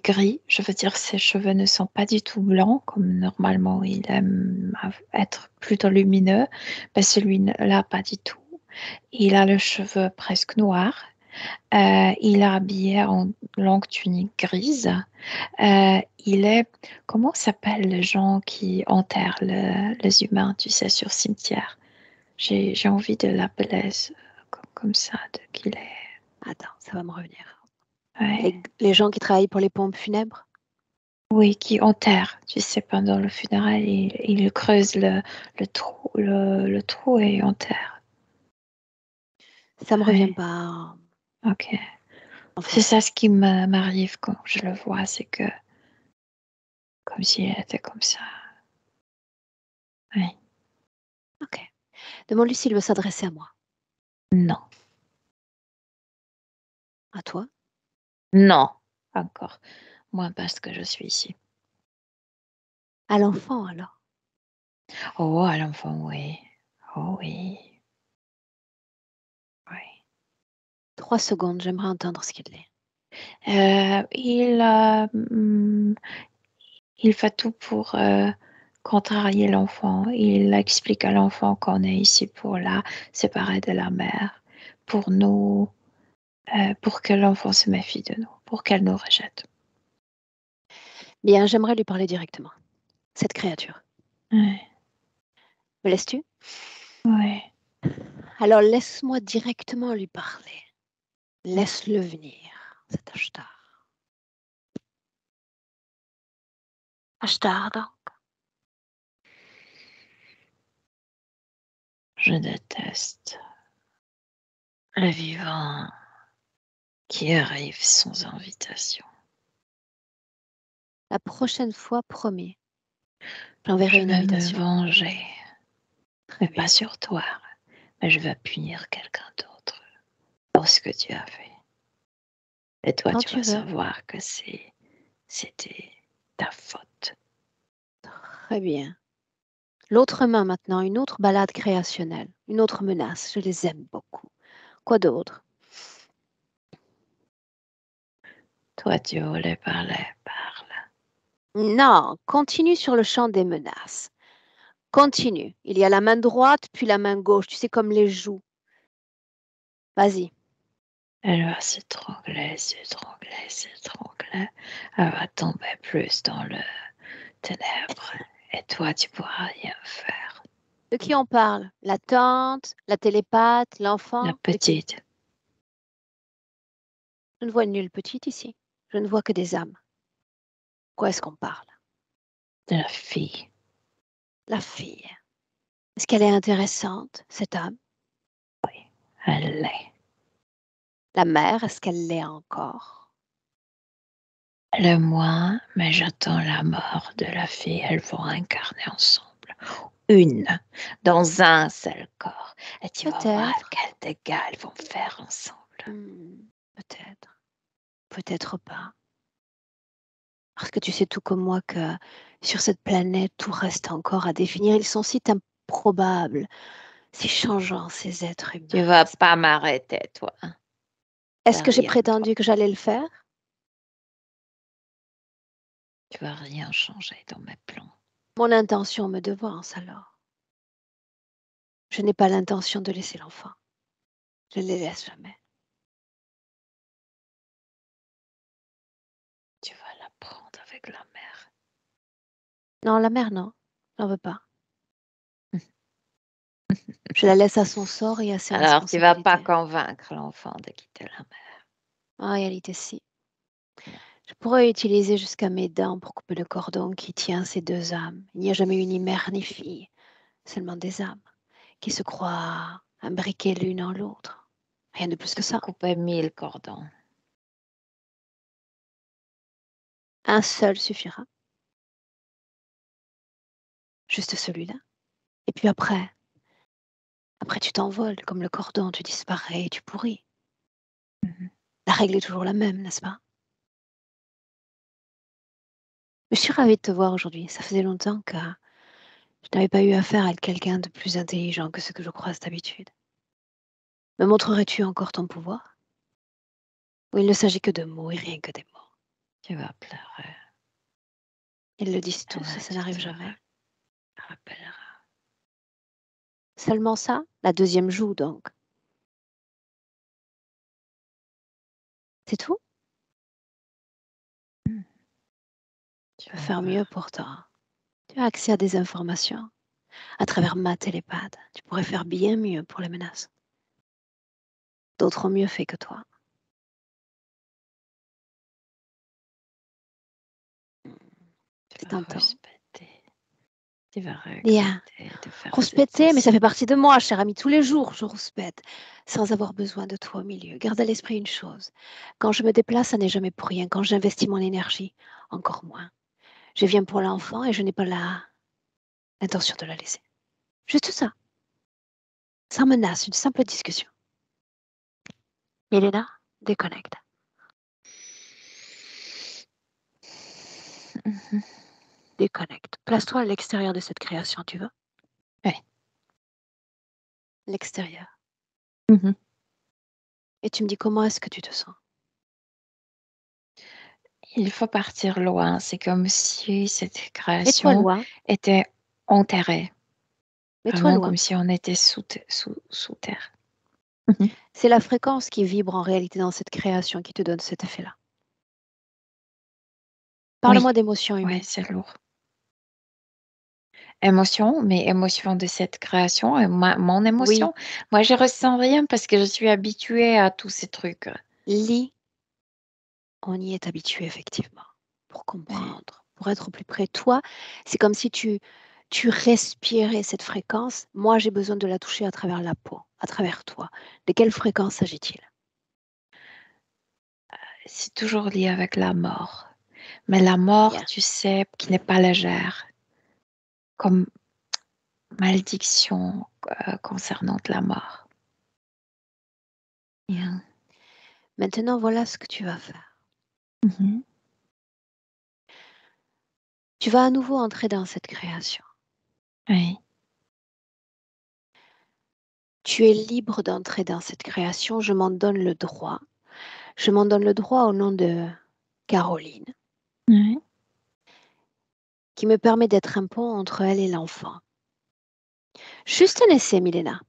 gris. Je veux dire, ses cheveux ne sont pas du tout blancs, comme normalement il aime être plutôt lumineux. Ben, celui-là, pas du tout. Il a le cheveu presque noir. Il est habillé en longue tunique grise. Il est, comment s'appellent les gens qui enterrent les humains, tu sais, sur cimetière? J'ai envie de l'appeler comme ça, qu'il est. Attends, ça va me revenir. Ouais. Les gens qui travaillent pour les pompes funèbres? Oui, qui enterrent, tu sais, pendant le funérail, il creuse le trou et enterre. Ça me revient Ouais, pas ok. en C'est français. ça ce qui m'arrive quand je le vois, c'est que comme s'il était comme ça. Ouais. Ok. Demande-lui s'il veut s'adresser à moi. Non, À toi? non, encore. Moins parce que je suis ici. À l'enfant alors. Oh, à l'enfant, oui. Oh oui. Oui. 3 secondes, j'aimerais entendre ce qu'il dit. Il fait tout pour contrarier l'enfant. Il explique à l'enfant qu'on est ici pour la séparer de la mère, pour nous, pour que l'enfant se méfie de nous, pour qu'elle nous rejette. Bien, j'aimerais lui parler directement. Cette créature. Ouais, Me laisses-tu? ouais. Alors laisse-moi directement lui parler. Laisse-le venir, cet Ashtar. Ashtar, donc. Je déteste le vivant qui arrive sans invitation. La prochaine fois, promis, j'enverrai Je une vais me invitation. venger, mais Très pas bien. sur toi, mais je vais punir quelqu'un d'autre pour ce que tu as fait. Et toi, Quand tu tu vas veux. savoir que c'était ta faute. Très bien. L'autre main maintenant, une autre balade créationnelle, une autre menace. Je les aime beaucoup. Quoi d'autre? Toi, tu voulais parler, parle. Non, continue sur le champ des menaces. Continue. Il y a la main droite, puis la main gauche. Tu sais, comme les joues. Vas-y. Elle va s'étrangler, s'étrangler, s'étrangler. Elle va tomber plus dans le ténèbre. Et toi, tu pourras rien faire. De qui on parle? La tante, la télépathe, La l'enfant? De qui? petite, Je ne vois nulle petite ici. Je ne vois que des âmes. Quoi est-ce qu'on parle? de la fille. La fille. Est-ce qu'elle est intéressante, cette âme? Elle l'est. La mère, est-ce qu'elle l'est encore? Le moins, mais j'attends la mort de la fille. Elles vont incarner ensemble. Une, dans un seul corps. Et tu vas voir Peut-être. quels dégâts elles vont faire ensemble. Peut-être. Peut-être pas. Parce que tu sais tout comme moi que sur cette planète, tout reste encore à définir. Ils sont si improbables, si changeants, ces êtres Tu humains. vas pas m'arrêter, toi. Est-ce que j'ai Rien, toi. prétendu que j'allais le faire? Tu vas rien changer dans mes plans. Mon intention me devance alors. Je n'ai pas l'intention de laisser l'enfant. Je ne les laisse jamais. Tu vas la prendre avec la mère. Non, la mère, non. J'en veux pas. Je la laisse à son sort et à ses Alors, tu vas pas responsabilités. convaincre l'enfant de quitter la mère. En réalité, si. Je pourrais utiliser jusqu'à mes dents pour couper le cordon qui tient ces deux âmes. Il n'y a jamais eu ni mère ni fille, seulement des âmes qui se croient imbriquées l'une en l'autre. Rien de plus que ça. Couper 1000 cordons. Un seul suffira. Juste celui-là. Et puis après tu t'envoles comme le cordon, tu disparais et tu pourris. Mhm. La règle est toujours la même, n'est-ce pas? Je suis ravie de te voir aujourd'hui. Ça faisait longtemps que je n'avais pas eu affaire à quelqu'un de plus intelligent que ce que je croise d'habitude. Me montrerais-tu encore ton pouvoir? Ou il ne s'agit que de mots et rien que des mots? Tu vas pleurer. Ils le disent Et tous là, et ça tu n'arrive te jamais. rappelleras. Seulement ça? La deuxième joue donc. C'est tout? Tu Tu peux vas faire mieux voir. pourtant. Tu as accès à des informations à travers ma télépathe. Tu pourrais faire bien mieux pour les menaces. D'autres ont mieux fait que toi. Tu C'est vas tentant. respecter. Tu vas Bien. regretter de faire cette Rouspéter, mais ça fait session. partie de moi, cher ami. Tous les jours, je rouspète, sans avoir besoin de toi au milieu. Garde à l'esprit une chose. Quand je me déplace, ça n'est jamais pour rien. Quand j'investis mon énergie, encore moins. Je viens pour l'enfant et je n'ai pas l'intention de la laisser. Juste ça. Sans menace, une simple discussion. Elena, déconnecte. Mhm. Déconnecte. Place-toi à l'extérieur de cette création, tu veux? Oui. L'extérieur. Mhm. Et tu me dis comment est-ce que tu te sens? Il faut partir loin. C'est comme si cette Mets-toi création loin. était enterrée. Mets-toi Vraiment loin. comme si on était sous terre. Mhm. C'est la fréquence qui vibre en réalité dans cette création qui te donne cet effet-là. Oui, Parle-moi d'émotions ouais, humaines. c'est lourd. Émotion, mais émotion de cette création et mon Oui, émotion. Moi, je ressens rien parce que je suis habituée à tous ces trucs. lit, on y est habitué effectivement, pour Ouais. comprendre, pour être au plus près. Toi, c'est comme si tu respirais cette fréquence. Moi, j'ai besoin de la toucher à travers la peau, à travers toi. De quelle fréquence s'agit-il? C'est toujours lié avec la mort. Mais la mort, Bien. tu sais, qui n'est pas légère, comme malédiction concernant la mort. Bien. Maintenant, voilà ce que tu vas faire. Mhm. Tu vas à nouveau entrer dans cette création. Oui. Tu es libre d'entrer dans cette création. Je m'en donne le droit. Je m'en donne le droit au nom de Caroline, Oui. qui me permet d'être un pont entre elle et l'enfant. Juste un essai, Milena.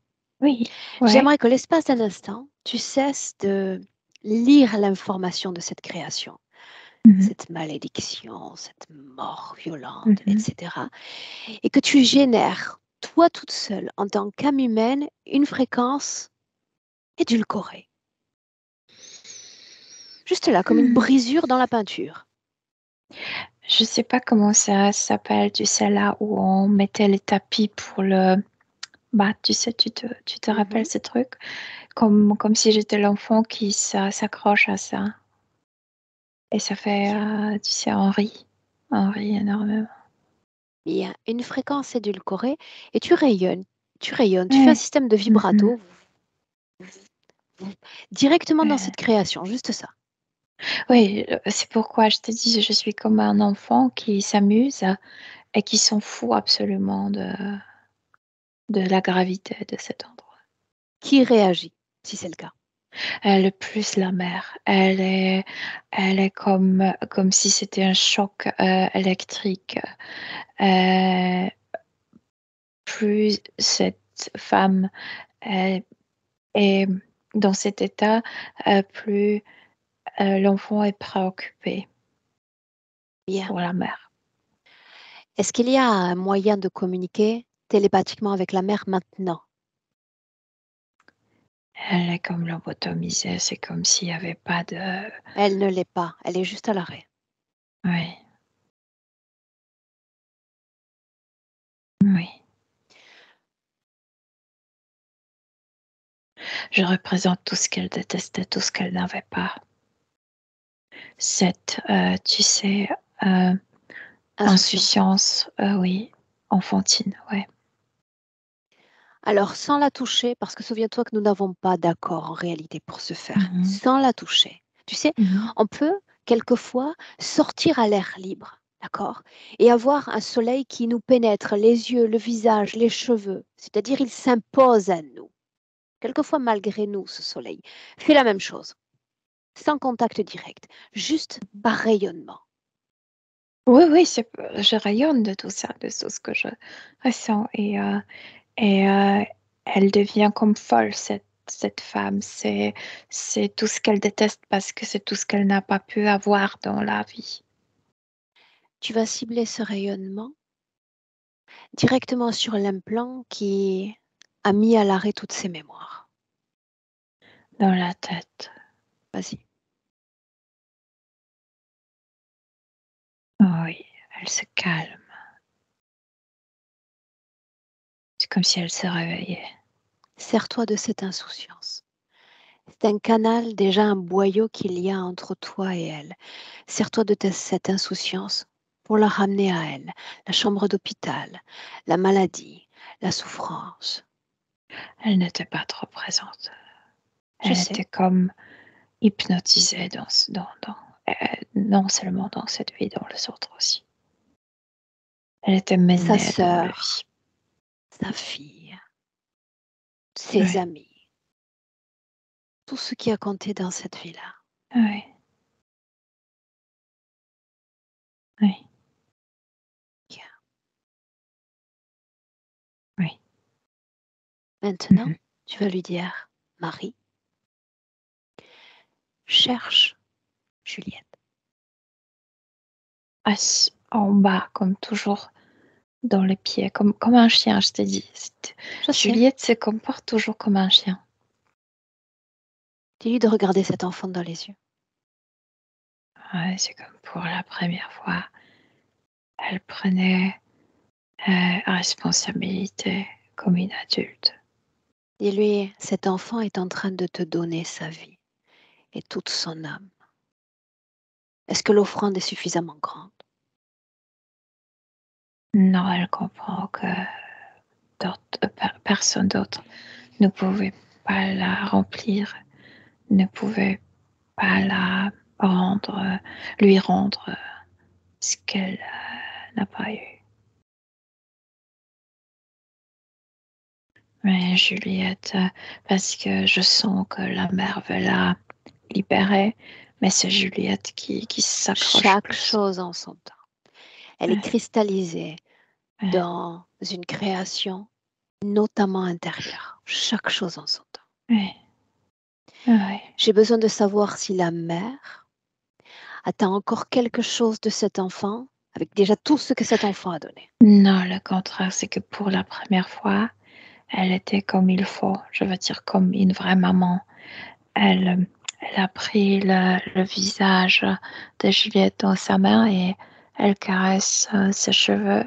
Oui. Ouais. J'aimerais que l'espace d'un instant, tu cesses de lire l'information de cette création, Mhm. cette malédiction, cette mort violente, Mhm. etc. Et que tu génères, toi toute seule, en tant qu'âme humaine, une fréquence édulcorée. Juste là, comme une brisure dans la peinture. Je sais pas comment ça s'appelle, tu sais, là où on mettait les tapis pour le... Bah, tu sais, tu te rappelles Mhm. ces trucs? Comme si j'étais l'enfant qui s'accroche à ça. Et ça fait, tu sais, on rit énormément. Il y a une fréquence édulcorée et tu rayonnes. Tu rayonnes. Tu fais un Ouais. système de Mhm. vibrato directement dans Ouais. cette création, juste ça. Oui, c'est pourquoi je te dis, je suis comme un enfant qui s'amuse et qui s'en fout absolument de la gravité de cet endroit. Qui réagit, si c'est le cas? Elle est plus la mère. Elle est comme si c'était un choc électrique. Euh, Plus cette femme est dans cet état, plus l'enfant est préoccupé Bien. pour la mère. Est-ce qu'il y a un moyen de communiquer télépathiquement avec la mère maintenant? Elle est comme lobotomisée, c'est comme s'il n'y avait pas de... Elle ne l'est pas. Elle est juste à l'arrêt. Oui, oui. Je représente tout ce qu'elle détestait, tout ce qu'elle n'avait pas. Cette, tu sais, Insouciance. insouciance, oui, enfantine, ouais. Alors, sans la toucher, parce que souviens-toi que nous n'avons pas d'accord en réalité pour ce faire, Mhm, sans la toucher. Tu sais, mhm. on peut quelquefois sortir à l'air libre, d'accord? Et avoir un soleil qui nous pénètre les yeux, le visage, les cheveux. C'est-à-dire, il s'impose à nous. Quelquefois, malgré nous, ce soleil. Fais la même chose, sans contact direct, juste par rayonnement. Oui, oui, je rayonne de tout ça, de tout ce que je ressens. Et elle devient comme folle, cette femme. C'est tout ce qu'elle déteste parce que c'est tout ce qu'elle n'a pas pu avoir dans la vie. Tu vas cibler ce rayonnement directement sur l'implant qui a mis à l'arrêt toutes ses mémoires. Dans la tête. Vas-y. Oui, elle se calme. C'est comme si elle se réveillait. Sers-toi de cette insouciance. C'est un canal, déjà un boyau qu'il y a entre toi et elle. Sers-toi de cette insouciance pour la ramener à elle. La chambre d'hôpital, la maladie, la souffrance. Elle n'était pas trop présente. Je Elle sais, était comme hypnotisée non seulement dans cette vie, dans les autres aussi. Elle était sa menée dans la sœur, vie. sa fille, ses Oui, amis, tout ce qui a compté dans cette vie-là. oui, oui, Bien. oui. Maintenant, Mhm. tu vas lui dire, Marie, cherche Juliette. En bas, comme toujours, dans les pieds, comme un chien, je t'ai dit. Je sais, Juliette se comporte toujours comme un chien. dis-lui de regarder cet enfant dans les yeux. Ouais, c'est comme pour la première fois. Elle prenait responsabilité comme une adulte. Dis-lui, cet enfant est en train de te donner sa vie et toute son âme. Est-ce que l'offrande est suffisamment grande? Non, elle comprend que personne d'autre ne pouvait pas la remplir, ne pouvait. pas lui rendre ce qu'elle n'a pas eu. Mais Juliette, parce que je sens que la mère veut la libérer, mais c'est Juliette qui s'accroche Chaque plus. chose en son temps. Elle est Ouais. cristallisée Ouais. dans une création, notamment intérieure. Chaque chose en son temps. Ouais. Ouais. J'ai besoin de savoir si la mère attend encore quelque chose de cet enfant, avec déjà tout ce que cet enfant a donné. Non, le contraire, c'est que pour la première fois, elle était comme il faut, je veux dire comme une vraie maman. Elle a pris le visage de Juliette dans sa main et elle caresse ses cheveux.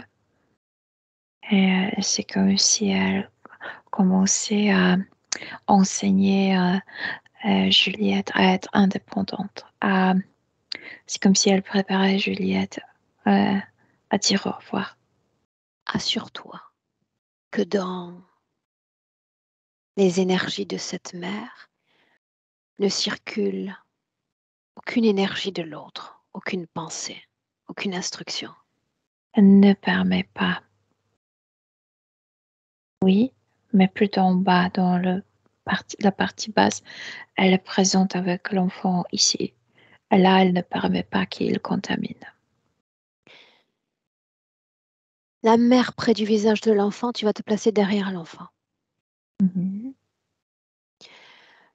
Et c'est comme si elle commençait à enseigner Juliette à être indépendante. C'est comme si elle préparait Juliette à dire au revoir. Assure-toi que dans les énergies de cette mère ne circule aucune énergie de l'autre, aucune pensée, aucune instruction. Elle ne permet pas. Oui, mais plutôt en bas, dans la partie basse, elle est présente avec l'enfant ici. Là, elle ne permet pas qu'il contamine. La mère près du visage de l'enfant, tu vas te placer derrière l'enfant. Mhm.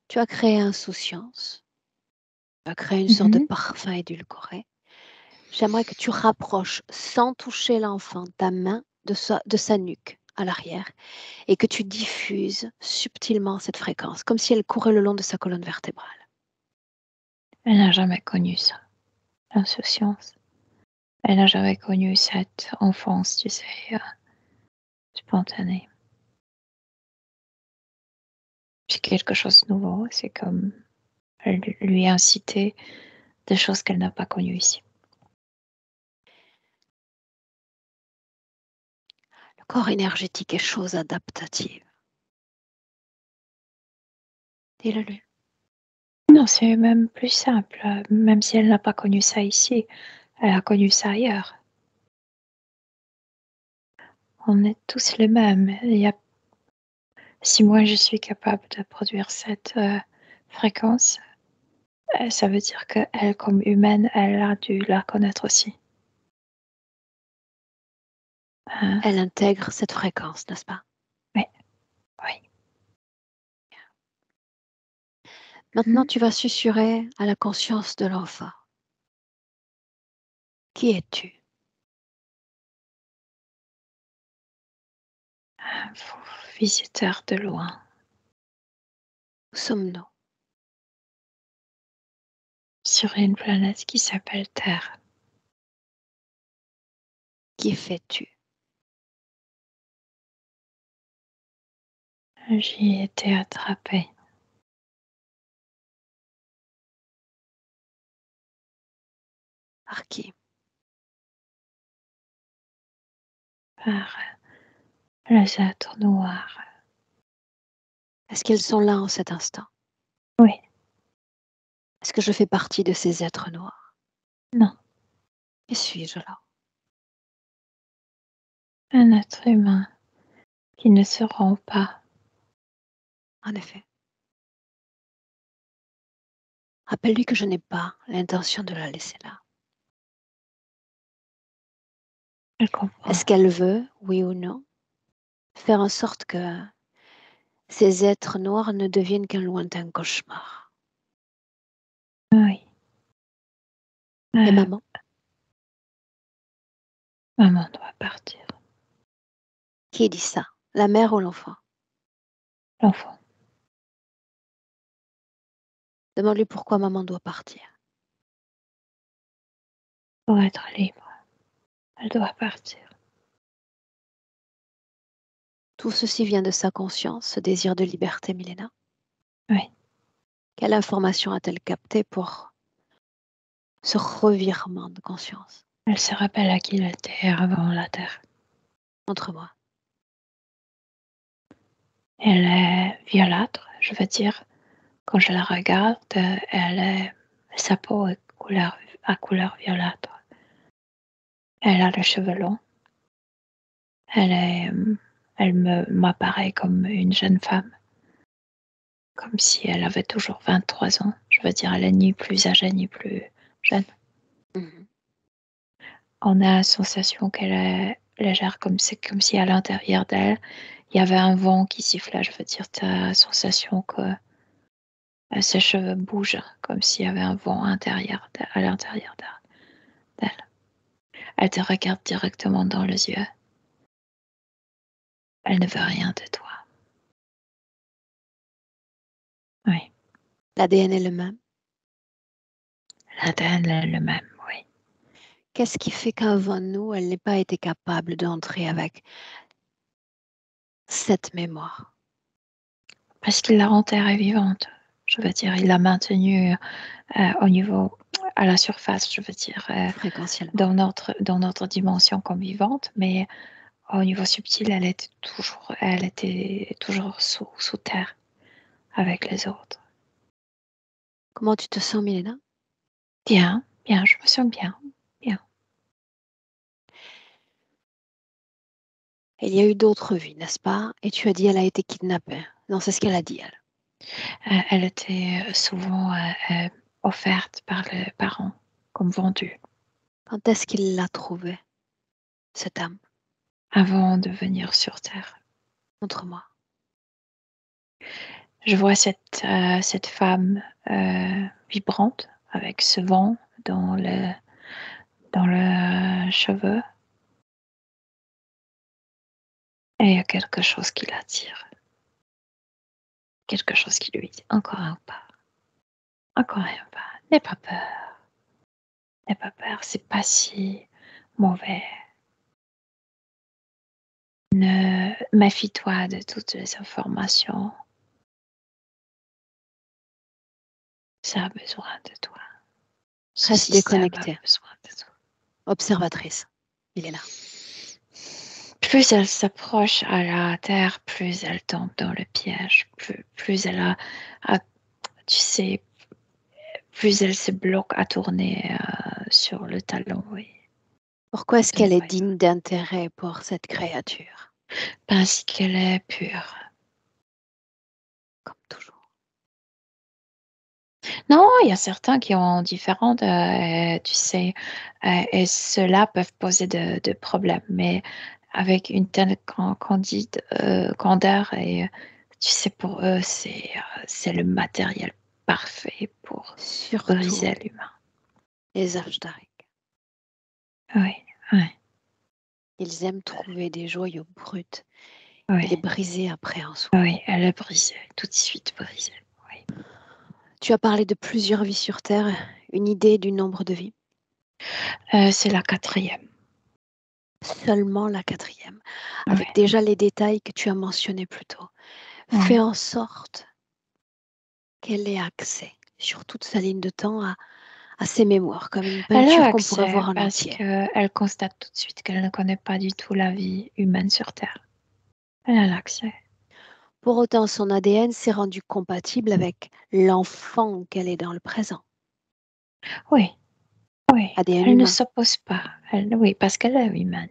Tu as créé insouciance. Tu as créé une sorte de parfum édulcoré. J'aimerais que tu rapproches sans toucher l'enfant ta main de sa nuque à l'arrière et que tu diffuses subtilement cette fréquence, comme si elle courait le long de sa colonne vertébrale. Elle n'a jamais connu ça, l'insouciance. Elle n'a jamais connu cette enfance, tu sais, spontanée. C'est quelque chose de nouveau, c'est comme lui inciter des choses qu'elle n'a pas connues ici. Le corps énergétique est chose adaptative. Dis-le-lui. Non, c'est même plus simple. Même si elle n'a pas connu ça ici, elle a connu ça ailleurs. On est tous les mêmes. Si moi je suis capable de produire cette fréquence, ça veut dire qu'elle, comme humaine, elle a dû la connaître aussi. Hein? Elle intègre cette fréquence, n'est-ce pas? Oui, oui. Maintenant, tu vas susurrer à la conscience de l'enfant. Qui es-tu? Un visiteur de loin. Où sommes-nous? Sur une planète qui s'appelle Terre. Qui fais-tu? J'y ai été attrapée. Par qui? Par les êtres noirs. Est-ce qu'ils sont là en cet instant? Oui, Est-ce que je fais partie de ces êtres noirs? non, Qui suis-je là? un être humain qui ne se rend pas. En effet. Rappelle-lui que je n'ai pas l'intention de la laisser là. Elle comprend. Est-ce qu'elle veut, oui ou non, faire en sorte que ces êtres noirs ne deviennent qu'un lointain cauchemar? Oui. Et maman? Maman doit partir. Qui dit ça? La mère ou l'enfant? L'enfant. Demande-lui pourquoi maman doit partir. Pour être libre, elle doit partir. Tout ceci vient de sa conscience, ce désir de liberté, Milena. Oui. Quelle information a-t-elle capté pour ce revirement de conscience? Elle se rappelle à qui elle était avant la Terre. Montre-moi. Elle est violâtre, je veux dire. Quand je la regarde, elle est Sa peau est à couleur violâtre. Elle a les cheveux longs. Elle m'apparaît comme une jeune femme, comme si elle avait toujours 23 ans. Je veux dire, elle est ni plus âgée ni plus jeune. Mhm. On a la sensation qu'elle est légère, c'est comme si à l'intérieur d'elle, il y avait un vent qui sifflait. Je veux dire, tu as la sensation que ses cheveux bougent, comme s'il y avait un vent à l'intérieur d'elle. Elle te regarde directement dans les yeux. Elle ne veut rien de toi. Oui, L'ADN est le même. l'ADN est le même, oui. Qu'est-ce qui fait qu'avant nous, elle n'ait pas été capable d'entrer avec cette mémoire? Parce qu'il la enterrée vivante. Je veux dire, il l'a maintenue au niveau, à la surface, je veux dire, Fréquentiellement. dans notre dimension comme vivante, mais au niveau subtil, elle était toujours sous terre avec les autres. Comment tu te sens, Milena? Bien, je me sens bien. Il y a eu d'autres vies, n'est-ce pas? Et tu as dit elle a été kidnappée. Non, c'est ce qu'elle a dit, elle. Elle était souvent offerte par les parents comme vendue Quand est-ce qu'il l'a trouvée, cette âme? avant de venir sur Terre. Montre-moi. Je vois cette femme vibrante avec ce vent dans le cheveu. Et il y a quelque chose qui l'attire. Quelque chose qui lui dit encore un pas. Encore un pas. N'aie pas peur. N'aie pas peur. C'est pas si mauvais. Méfie-toi de toutes les informations. Ça a besoin de toi. Ce Reste système a déconnectée. besoin de toi. Observatrice. Il est là. Plus elle s'approche à la terre, plus elle tombe dans le piège. Plus elle tu sais, plus elle se bloque à tourner sur le talon, oui. Pourquoi est-ce qu'elle est Oui. digne d'intérêt pour cette créature? Parce qu'elle est pure. Comme toujours. Non, il y a certains qui ont différentes, tu sais, et ceux-là peuvent poser de problèmes, mais avec une telle candeur, et tu sais, pour eux, c'est le matériel parfait pour Surtout briser l'humain. les Ashtarik. Oui, oui, Ils aiment trouver des joyaux bruts et les oui, briser après en soi. oui, elle est brisée, tout de suite brisée. Oui. Tu as parlé de plusieurs vies sur Terre. Une idée du nombre de vies? C'est la 4e. Seulement la 4e, avec Oui, déjà les détails que tu as mentionnés plus tôt. Fais oui. en sorte qu'elle ait accès sur toute sa ligne de temps à ses mémoires, comme une Elle a peinture qu'on pourrait accès voir en parce entier. qu'elle constate tout de suite qu'elle ne connaît pas du tout la vie humaine sur Terre. Elle a l'accès. Pour autant, son ADN s'est rendu compatible avec l'enfant qu'elle est dans le présent. Oui, oui. ADN Elle ne humain, s'oppose pas. Oui, parce qu'elle est humaine.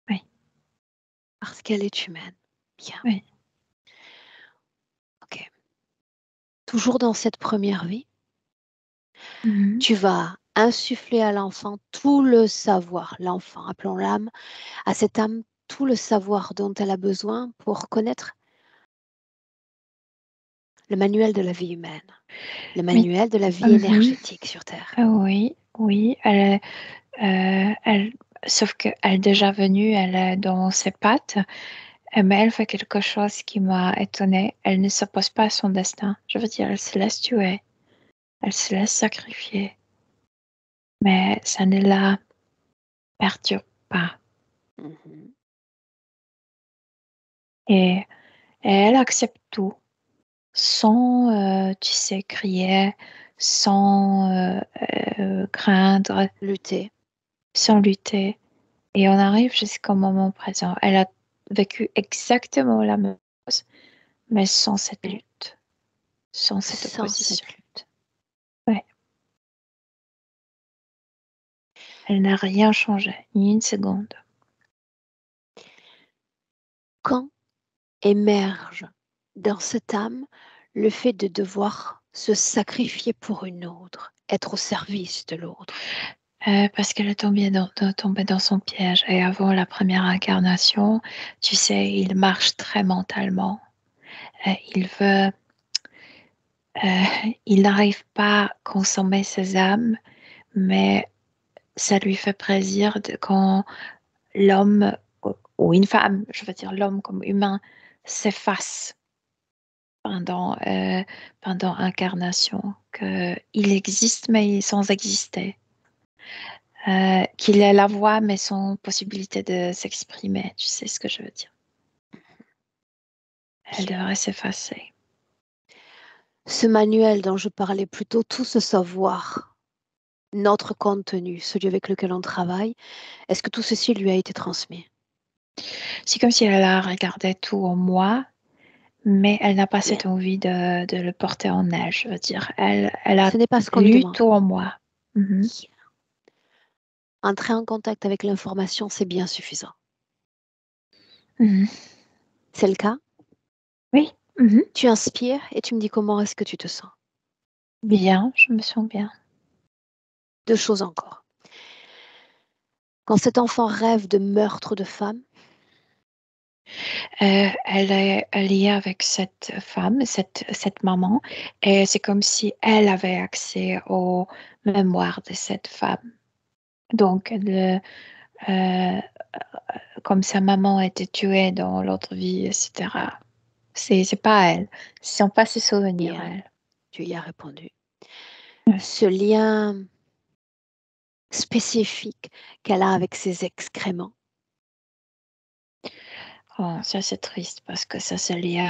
Oui, parce qu'elle est humaine. Bien. oui. Ok. Toujours dans cette première vie, Mhm. tu vas insuffler à l'enfant tout le savoir, l'enfant, appelons l'âme, à cette âme, tout le savoir dont elle a besoin pour connaître le manuel de la vie humaine, le Mais, manuel de la vie mhm. énergétique sur Terre. Oui, oui. Sauf qu'elle est déjà venue, elle est dans ses pattes, mais elle fait quelque chose qui m'a étonnée. Elle ne s'oppose pas à son destin. Je veux dire, elle se laisse tuer, elle se laisse sacrifier, mais ça ne la perturbe pas. Mhm. Et elle accepte tout sans, tu sais, crier, sans craindre, Lutter. sans lutter. Et on arrive jusqu'au moment présent. Elle a vécu exactement la même chose, mais sans cette lutte, sans cette Sans opposition. cette lutte. Ouais. Elle n'a rien changé, ni une seconde. Quand émerge dans cette âme le fait de devoir se sacrifier pour une autre, être au service de l'autre? Parce qu'elle est tombée dans son piège. Et avant la première incarnation, tu sais, il marche très mentalement. Il veut, il n'arrive pas à consommer ses âmes, mais ça lui fait plaisir quand l'homme ou une femme, je veux dire l'homme comme humain, s'efface pendant incarnation, qu'il existe mais sans exister, qu'il ait la voix mais sans possibilité de s'exprimer. Tu sais ce que je veux dire? Elle devrait s'effacer. Ce manuel dont je parlais plus tôt, tout ce savoir, notre contenu, celui avec lequel on travaille, est-ce que tout ceci lui a été transmis? C'est comme si elle a regardé tout en moi, mais elle n'a pas Bien. cette envie de le porter en elle, je veux dire. Elle a Ce n'est pas ce qu'on lui lu demande. tout en moi. Mhm. Entrer en contact avec l'information, c'est bien suffisant. Mhm. C'est le cas? Oui. Mhm. Tu inspires et tu me dis comment est-ce que tu te sens. Bien, je me sens bien. 2 choses encore. Quand cet enfant rêve de meurtre de femme, Elle est liée avec cette femme, cette maman, et c'est comme si elle avait accès aux mémoires de cette femme. Donc, comme sa maman a été tuée dans l'autre vie, etc. C'est pas elle. Ce sont pas ses souvenirs, bien, elle. tu y as répondu. Ouais. Ce lien spécifique qu'elle a avec ses excréments, Oh, ça c'est triste parce que ça c'est lié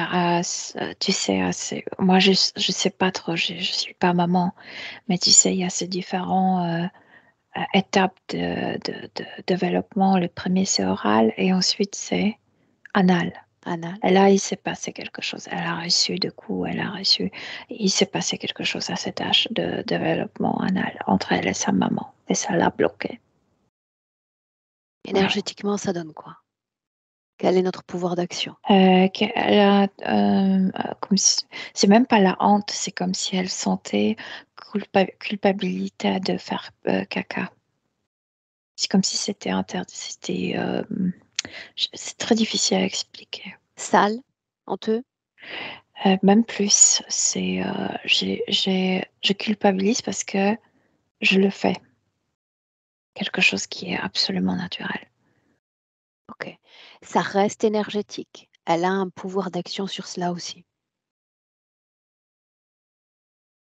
tu sais, moi je sais pas trop, je suis pas maman, mais tu sais, il y a ces différents étapes de développement. Le premier c'est oral et ensuite c'est anal. anal. Et là, il s'est passé quelque chose. Elle a reçu de coups, il s'est passé quelque chose à cet âge de développement anal entre elle et sa maman. Et ça l'a bloqué. Ouais. Énergétiquement, ça donne quoi? Quel est notre pouvoir d'action? Elle a, c'est même pas la honte, c'est comme si elle sentait culpabilité de faire caca. C'est comme si c'était interdit. C'est très difficile à expliquer. Sale, honteux, Même plus, je culpabilise parce que je le fais. Quelque chose qui est absolument naturel. ok. Ça reste énergétique. Elle a un pouvoir d'action sur cela aussi.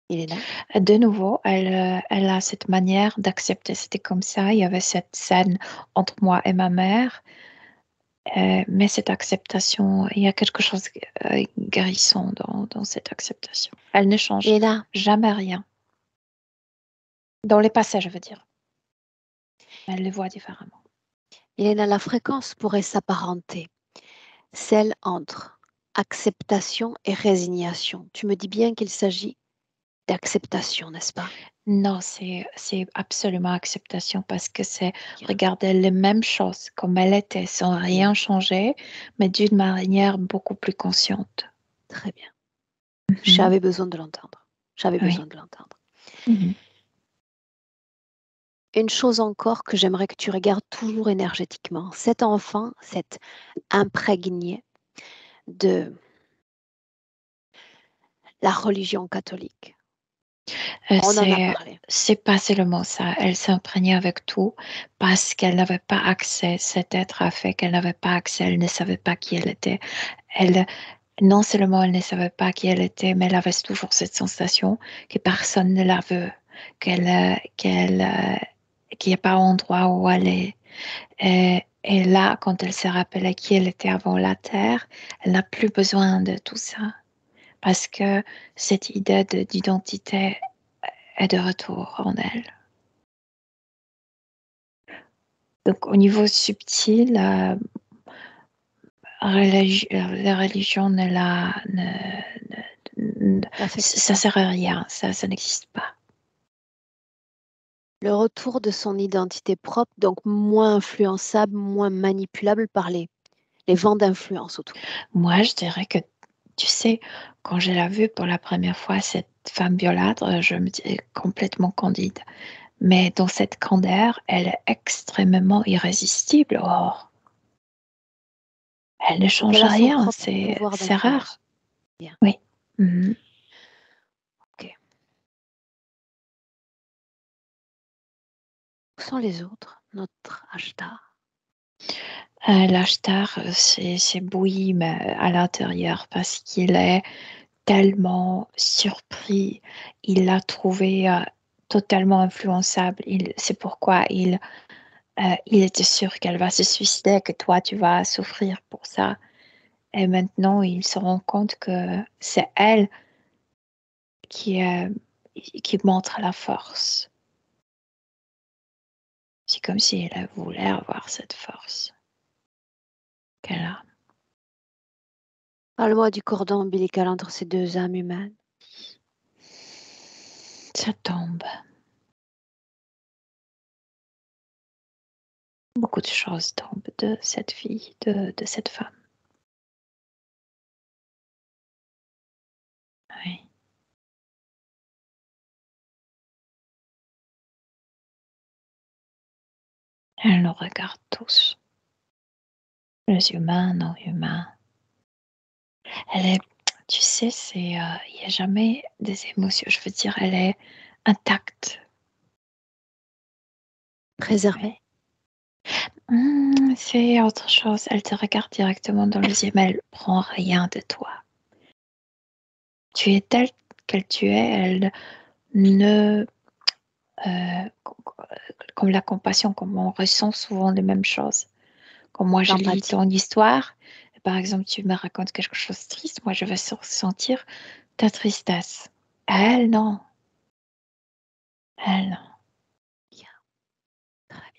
Il est là? De nouveau, elle a cette manière d'accepter. C'était comme ça. Il y avait cette scène entre moi et ma mère. Mais cette acceptation, il y a quelque chose guérissant dans cette acceptation. Elle ne change Il est là. jamais rien. Dans les passés, je veux dire. Elle les voit différemment. Il est là. La fréquence pourrait s'apparenter. Celle entre acceptation et résignation. Tu me dis bien qu'il s'agit d'acceptation, n'est-ce pas? Non, c'est absolument acceptation parce que c'est regarder les mêmes choses comme elles étaient sans rien changer, mais d'une manière beaucoup plus consciente. Très bien. Mhm. J'avais besoin de l'entendre. J'avais Oui. besoin de l'entendre. Mhm. Une chose encore que j'aimerais que tu regardes toujours énergétiquement. Cet enfant s'est imprégné de la religion catholique. On en a parlé. C'est pas seulement ça. Elle s'imprégnait avec tout parce qu'elle n'avait pas accès. Cet être a fait qu'elle n'avait pas accès. Elle ne savait pas qui elle était. Elle, non seulement elle ne savait pas qui elle était, mais elle avait toujours cette sensation que personne ne la veut, qu'il n'y a pas endroit où aller. Et là, quand elle s'est rappelée qui elle était avant la Terre, elle n'a plus besoin de tout ça parce que cette idée d'identité est de retour en elle. Donc, au niveau subtil, la religion L'affecte ça pas. sert à rien, ça n'existe pas. Le retour de son identité propre, donc moins influençable, moins manipulable par les vents d'influence autour. Moi, je dirais que, tu sais, quand je l'ai vue pour la première fois, cette femme violâtre, je me dis complètement candide. Mais dans cette candeur, elle est extrêmement irrésistible. Or, elle ne Donc, elle change a son rien, propre pouvoir c'est rare. d'influence. Bien, Oui. Mhm. ok. Où sont les autres, notre Ashtar? L'Ashtar, c'est bouilli mais à l'intérieur parce qu'il est tellement surpris. Il l'a trouvé totalement influençable. C'est pourquoi il était sûr qu'elle va se suicider, que toi, tu vas souffrir pour ça. Et maintenant, il se rend compte que c'est elle qui, euh, qui montre la force. C'est comme si elle voulait avoir cette force qu'elle a. Parle-moi du cordon ombilical entre ces deux âmes humaines. Ça tombe. Beaucoup de choses tombent de cette fille, de cette femme. Oui. Elle nous regarde tous, les humains, non humains. Elle est, tu sais, il n'y a jamais des émotions. Je veux dire, elle est intacte. Préservée. C'est autre chose. Elle te regarde directement dans les yeux, mais elle prend rien de toi. Tu es telle qu'elle tu es. Elle ne, comme la compassion, comme on ressent souvent les mêmes choses. Quand moi je lis L'empathie. ton histoire, par exemple, tu me racontes quelque chose de triste, moi je vais ressentir ta tristesse. Elle, non. Elle, non. Bien, très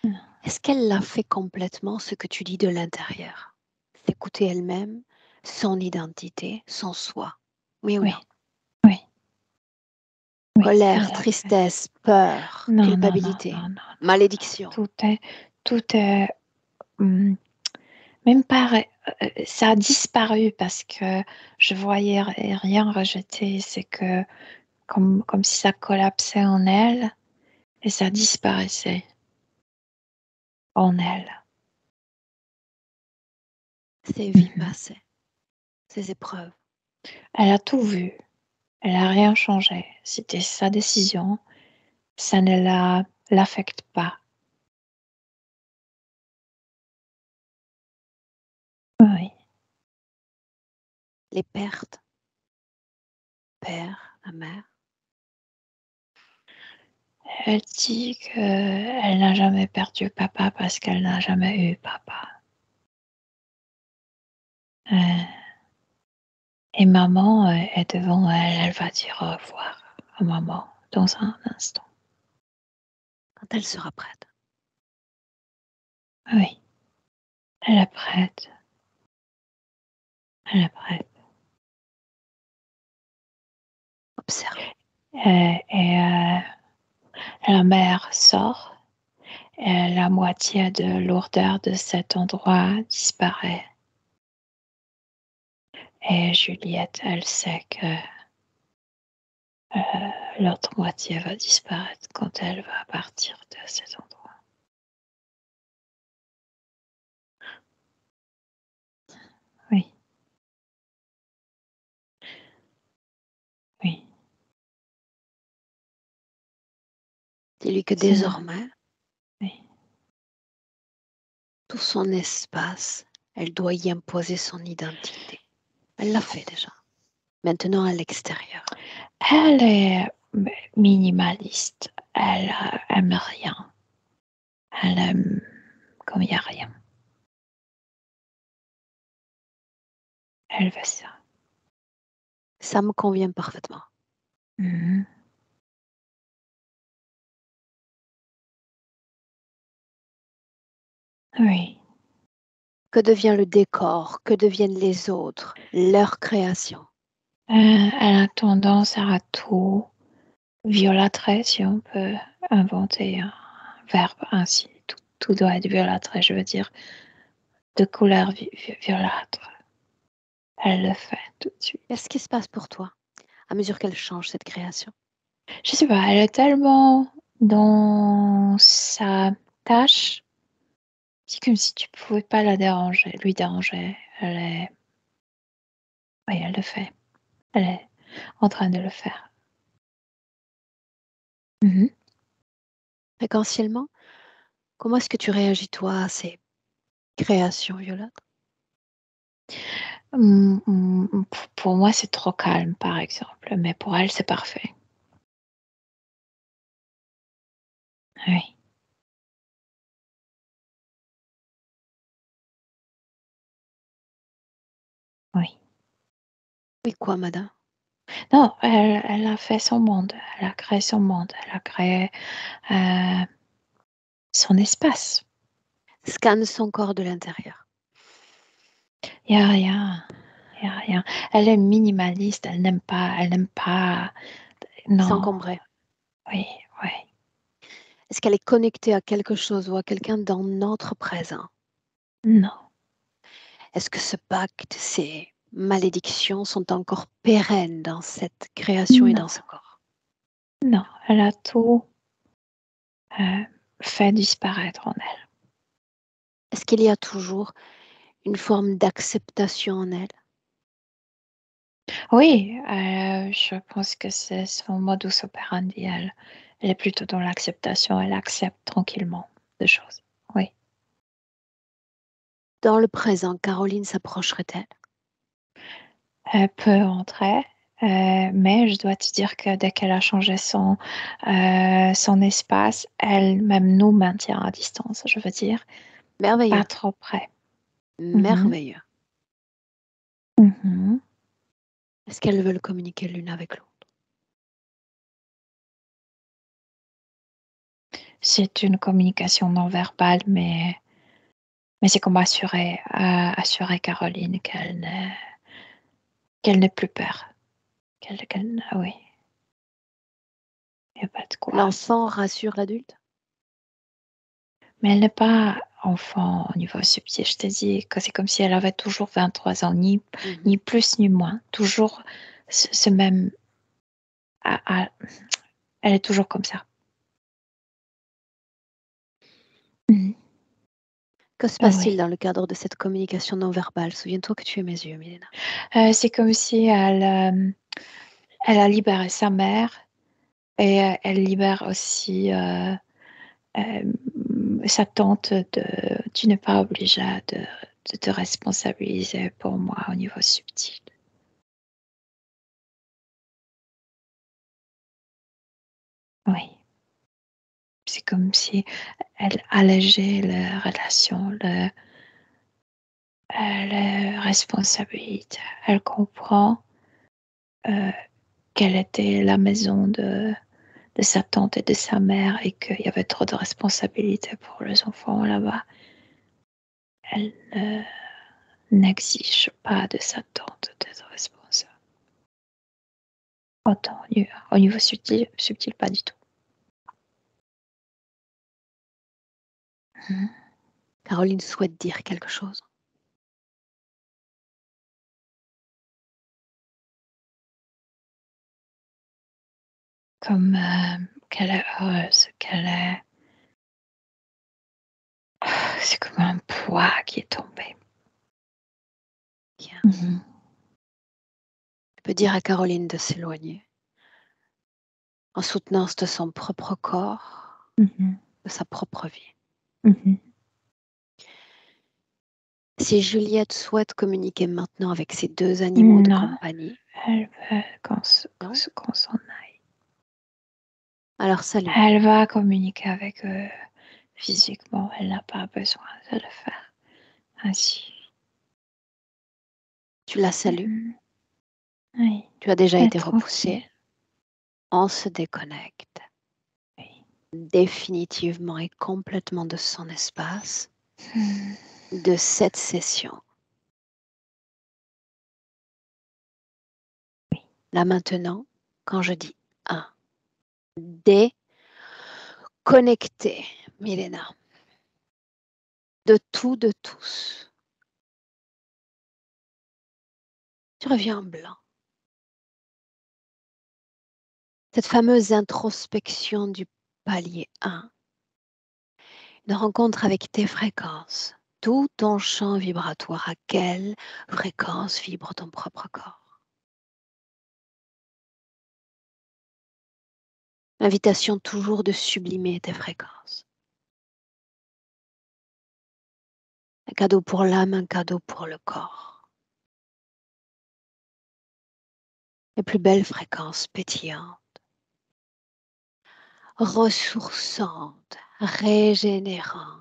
bien. Est-ce qu'elle l'a fait complètement, ce que tu dis de l'intérieur? S'écouter elle-même, son identité, son soi. Oui ou non? Oui, oui, oui. Colère, Elle a fait. tristesse, peur, Non, non, non, culpabilité, non, non, non, non. malédiction. Tout est, hum, même pas, ça a disparu parce que je voyais rien rejeter. C'est que comme si ça collapsait en elle et ça disparaissait en elle. Ses vies Mhm. passées, ses épreuves. Elle a tout vu. Elle n'a rien changé. C'était sa décision. Ça ne l'affecte pas. Oui. Les pertes, père, la mère. Elle dit qu'elle n'a jamais perdu papa parce qu'elle n'a jamais eu papa. Euh, et maman est devant elle. Elle va dire au revoir à maman dans un instant. Quand elle sera prête. Oui. Elle est prête. Elle est prête. Observe. Et la mère sort. Et la moitié de lourdeur de cet endroit disparaît. Et Juliette, elle sait que l'autre moitié va disparaître quand elle va partir de cet endroit. Oui, oui. Dis-lui que Sinon, désormais, oui. tout son espace, elle doit y imposer son identité. Elle l'a fait déjà. Maintenant à l'extérieur. Elle est minimaliste. Elle aime rien. Elle aime comme il n'y a rien. Elle veut ça. Ça me convient parfaitement. Mhm. Oui. Que devient le décor? Que deviennent les autres? Leur création? Elle a tendance à tout violâtré, si on peut inventer un verbe ainsi. Tout doit être violâtré, je veux dire, de couleur violâtre. Elle le fait tout de suite. Qu'est-ce qui se passe pour toi à mesure qu'elle change cette création? Je sais pas, elle est tellement dans sa tâche, c'est comme si tu pouvais pas la déranger, lui déranger. Oui, elle le fait. Elle est en train de le faire. Mhm. Fréquentiellement, comment est-ce que tu réagis toi à ces créations violâtres? Pour moi, c'est trop calme, par exemple, mais pour elle, c'est parfait. Oui, oui. Oui, quoi, madame? Non, elle a fait son monde, elle a créé son monde, elle a créé euh, son espace. Scanne son corps de l'intérieur. Il n'y a rien, il n'y a rien. Elle est minimaliste, elle n'aime pas, non, S'encombrer. oui, oui. Est-ce qu'elle est connectée à quelque chose ou à quelqu'un dans notre présent? Non, Est-ce que ce pacte, ces malédictions sont encore pérennes dans cette création et non, dans ce corps? non, elle a tout fait disparaître en elle. Est-ce qu'il y a toujours une forme d'acceptation en elle? Oui, je pense que c'est son modus operandi. Elle est plutôt dans l'acceptation. Elle accepte tranquillement des choses. Oui. Dans le présent, Caroline s'approcherait-elle? Elle peut entrer, mais je dois te dire que dès qu'elle a changé son espace, elle même nous maintient à distance, je veux dire, pas Merveilleux, trop près. Mhm, merveilleux. mhm. Est-ce qu'elles veulent communiquer l'une avec l'autre? C'est une communication non verbale, mais c'est comme assurer Caroline qu'elle n'ait plus peur. Oui, il n'y a pas de quoi. L'enfant rassure l'adulte? Mais elle n'est pas enfant au niveau subtil. Je t'ai dit que c'est comme si elle avait toujours 23 ans, Mhm. ni plus ni moins. Toujours ce même. Elle est toujours comme ça. Mhm. Que se Ah oui. passe-t-il dans le cadre de cette communication non verbale? Souviens-toi que tu es mes yeux, Milena. C'est comme si elle a libéré sa mère et elle libère aussi euh, sa tante de. Tu n'es pas obligée de te responsabiliser pour moi au niveau subtil. Oui. C'est comme si elle allégeait la relation, la responsabilité. Elle comprend euh, quelle était la maison de sa tante et de sa mère et qu'il y avait trop de responsabilités pour les enfants là-bas. Elle n'exige pas de sa tante d'être responsable. Autant au niveau subtil, subtil, pas du tout. Mhm. Caroline souhaite dire quelque chose. Comme qu'elle est heureuse, c'est comme un poids qui est tombé. Bien. Mhm. Tu peux dire à Caroline de s'éloigner en soutenant de son propre corps, Mhm. de sa propre vie. Mhm. Si Juliette souhaite communiquer maintenant avec ces deux animaux de Non, compagnie, elle veut non? qu'on s'en aille. Alors salut. Elle va communiquer avec eux physiquement. Elle n'a pas besoin de le faire ainsi. Tu la salues. Mhm. Oui, Tu as déjà elle est été tranquille. repoussé. On se déconnecte Oui. définitivement et complètement de son espace, Mhm. de cette session. Là maintenant, quand je dis un, déconnecté, Milena, de tout, de tous. Tu reviens en blanc. Cette fameuse introspection du palier 1, une rencontre avec tes fréquences, tout ton champ vibratoire, à quelle fréquence vibre ton propre corps. Invitation toujours de sublimer tes fréquences. Un cadeau pour l'âme, un cadeau pour le corps. Les plus belles fréquences pétillantes, ressourçantes, régénérantes.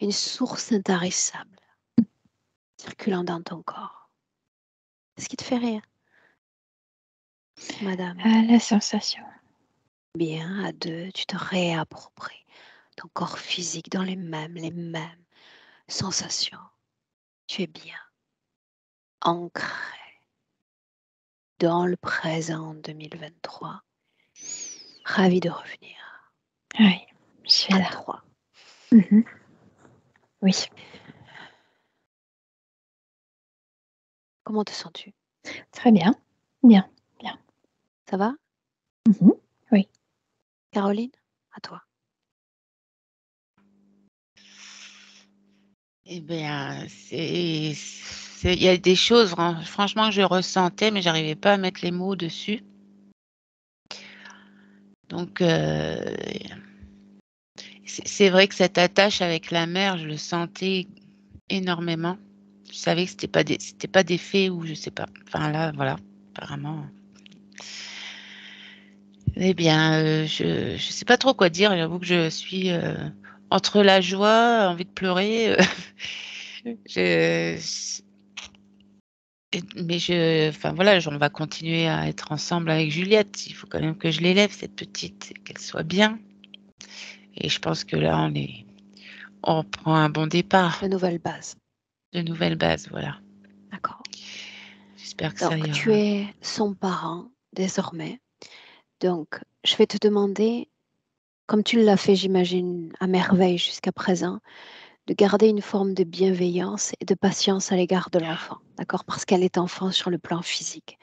Une source intarissable circulant dans ton corps. Qu'est-ce qui te fait rire, madame? La sensation. Bien, à deux, tu te réappropries ton corps physique dans les mêmes sensations. Tu es bien ancré dans le présent 2023. Ravi de revenir. Oui, je suis À là. 3. Oui. Comment te sens-tu? Très bien. Bien. Ça va? Oui. Caroline, à toi. Eh bien, il y a des choses, franchement, que je ressentais, mais j'arrivais pas à mettre les mots dessus. Donc, c'est vrai que cette attache avec la mère, je le sentais énormément. Je savais que c'était pas des faits ou je sais pas. Enfin là, voilà, apparemment. Eh bien, je sais pas trop quoi dire. J'avoue que je suis entre la joie, envie de pleurer. Enfin voilà, on va continuer à être ensemble avec Juliette. Il faut quand même que je l'élève, cette petite, qu'elle soit bien. Et je pense que là, on prend un bon départ. De nouvelles bases. De nouvelles bases, voilà. D'accord. J'espère que ça Donc, ira. tu es son parent désormais. Donc, je vais te demander, comme tu l'as fait, j'imagine, à merveille jusqu'à présent, de garder une forme de bienveillance et de patience à l'égard de l'enfant, d'accord? Parce qu'elle est enfant sur le plan physique.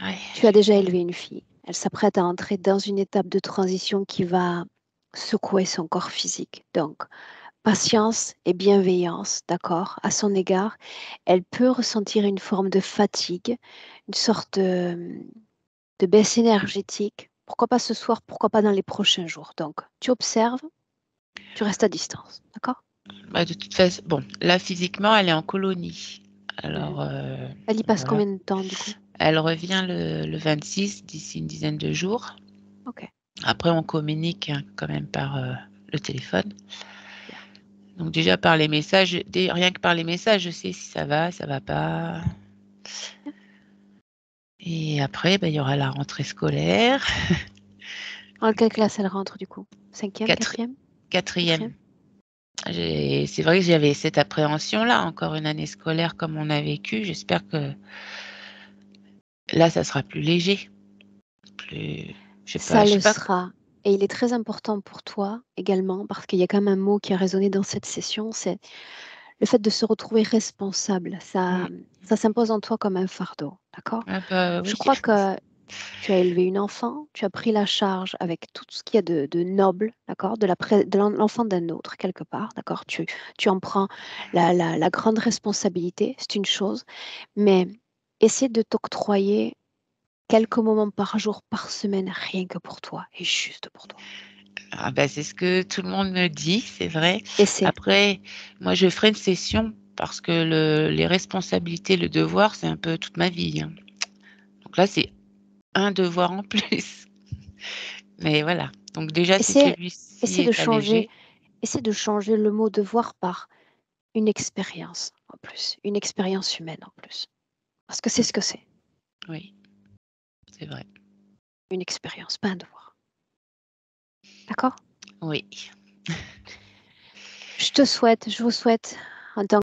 Ouais, Tu as déjà élevé une fille. Elle s'apprête à entrer dans une étape de transition qui va secouer son corps physique. Donc, patience et bienveillance, d'accord, à son égard. Elle peut ressentir une forme de fatigue, une sorte de baisse énergétique. Pourquoi pas ce soir, pourquoi pas dans les prochains jours. Donc, tu observes, tu restes à distance, d'accord? bah, de toute façon, bon, là, physiquement, elle est en colonie. Alors, Elle y passe voilà. combien de temps du coup? Elle revient le 26, d'ici une dizaine de jours. Ok, Après, on communique quand même par le téléphone. bien. Donc déjà par les messages, rien que par les messages, je sais si ça va pas. Et après, il y aura la rentrée scolaire. En quelle classe elle rentre du coup? Cinquième, Quatre- quatrième, Quatrième. quatrième? C'est vrai que j'avais cette appréhension-là, encore une année scolaire comme on a vécu. J'espère que là, ça sera plus léger. Plus, Ça je le sais pas. sera. Et il est très important pour toi également, parce qu'il y a quand même un mot qui a résonné dans cette session, c'est le fait de se retrouver responsable. Mm. Ça s'impose en toi comme un fardeau, d'accord? Ah bah Je oui. crois que tu as élevé une enfant, tu as pris la charge avec tout ce qu'il y a de noble, d'accord, de l'enfant d'un autre, quelque part, d'accord? Tu en prends la grande responsabilité, c'est une chose, mais essaie de t'octroyer quelques moments par jour, par semaine, rien que pour toi et juste pour toi. Ah bah, c'est ce que tout le monde me dit, c'est vrai. Essaie. Après, moi, je ferai une session parce que les responsabilités, le devoir, c'est un peu toute ma vie, hein. Donc là, c'est un devoir en plus. Mais voilà. Donc déjà, si Essaie, celui-ci essaie de est changer, allégé, essaie de changer le mot devoir par une expérience en plus, une expérience humaine en plus. Parce que c'est ce que c'est, oui, c'est vrai. une expérience, pas un devoir. D'accord? Oui. Je vous souhaite, en tant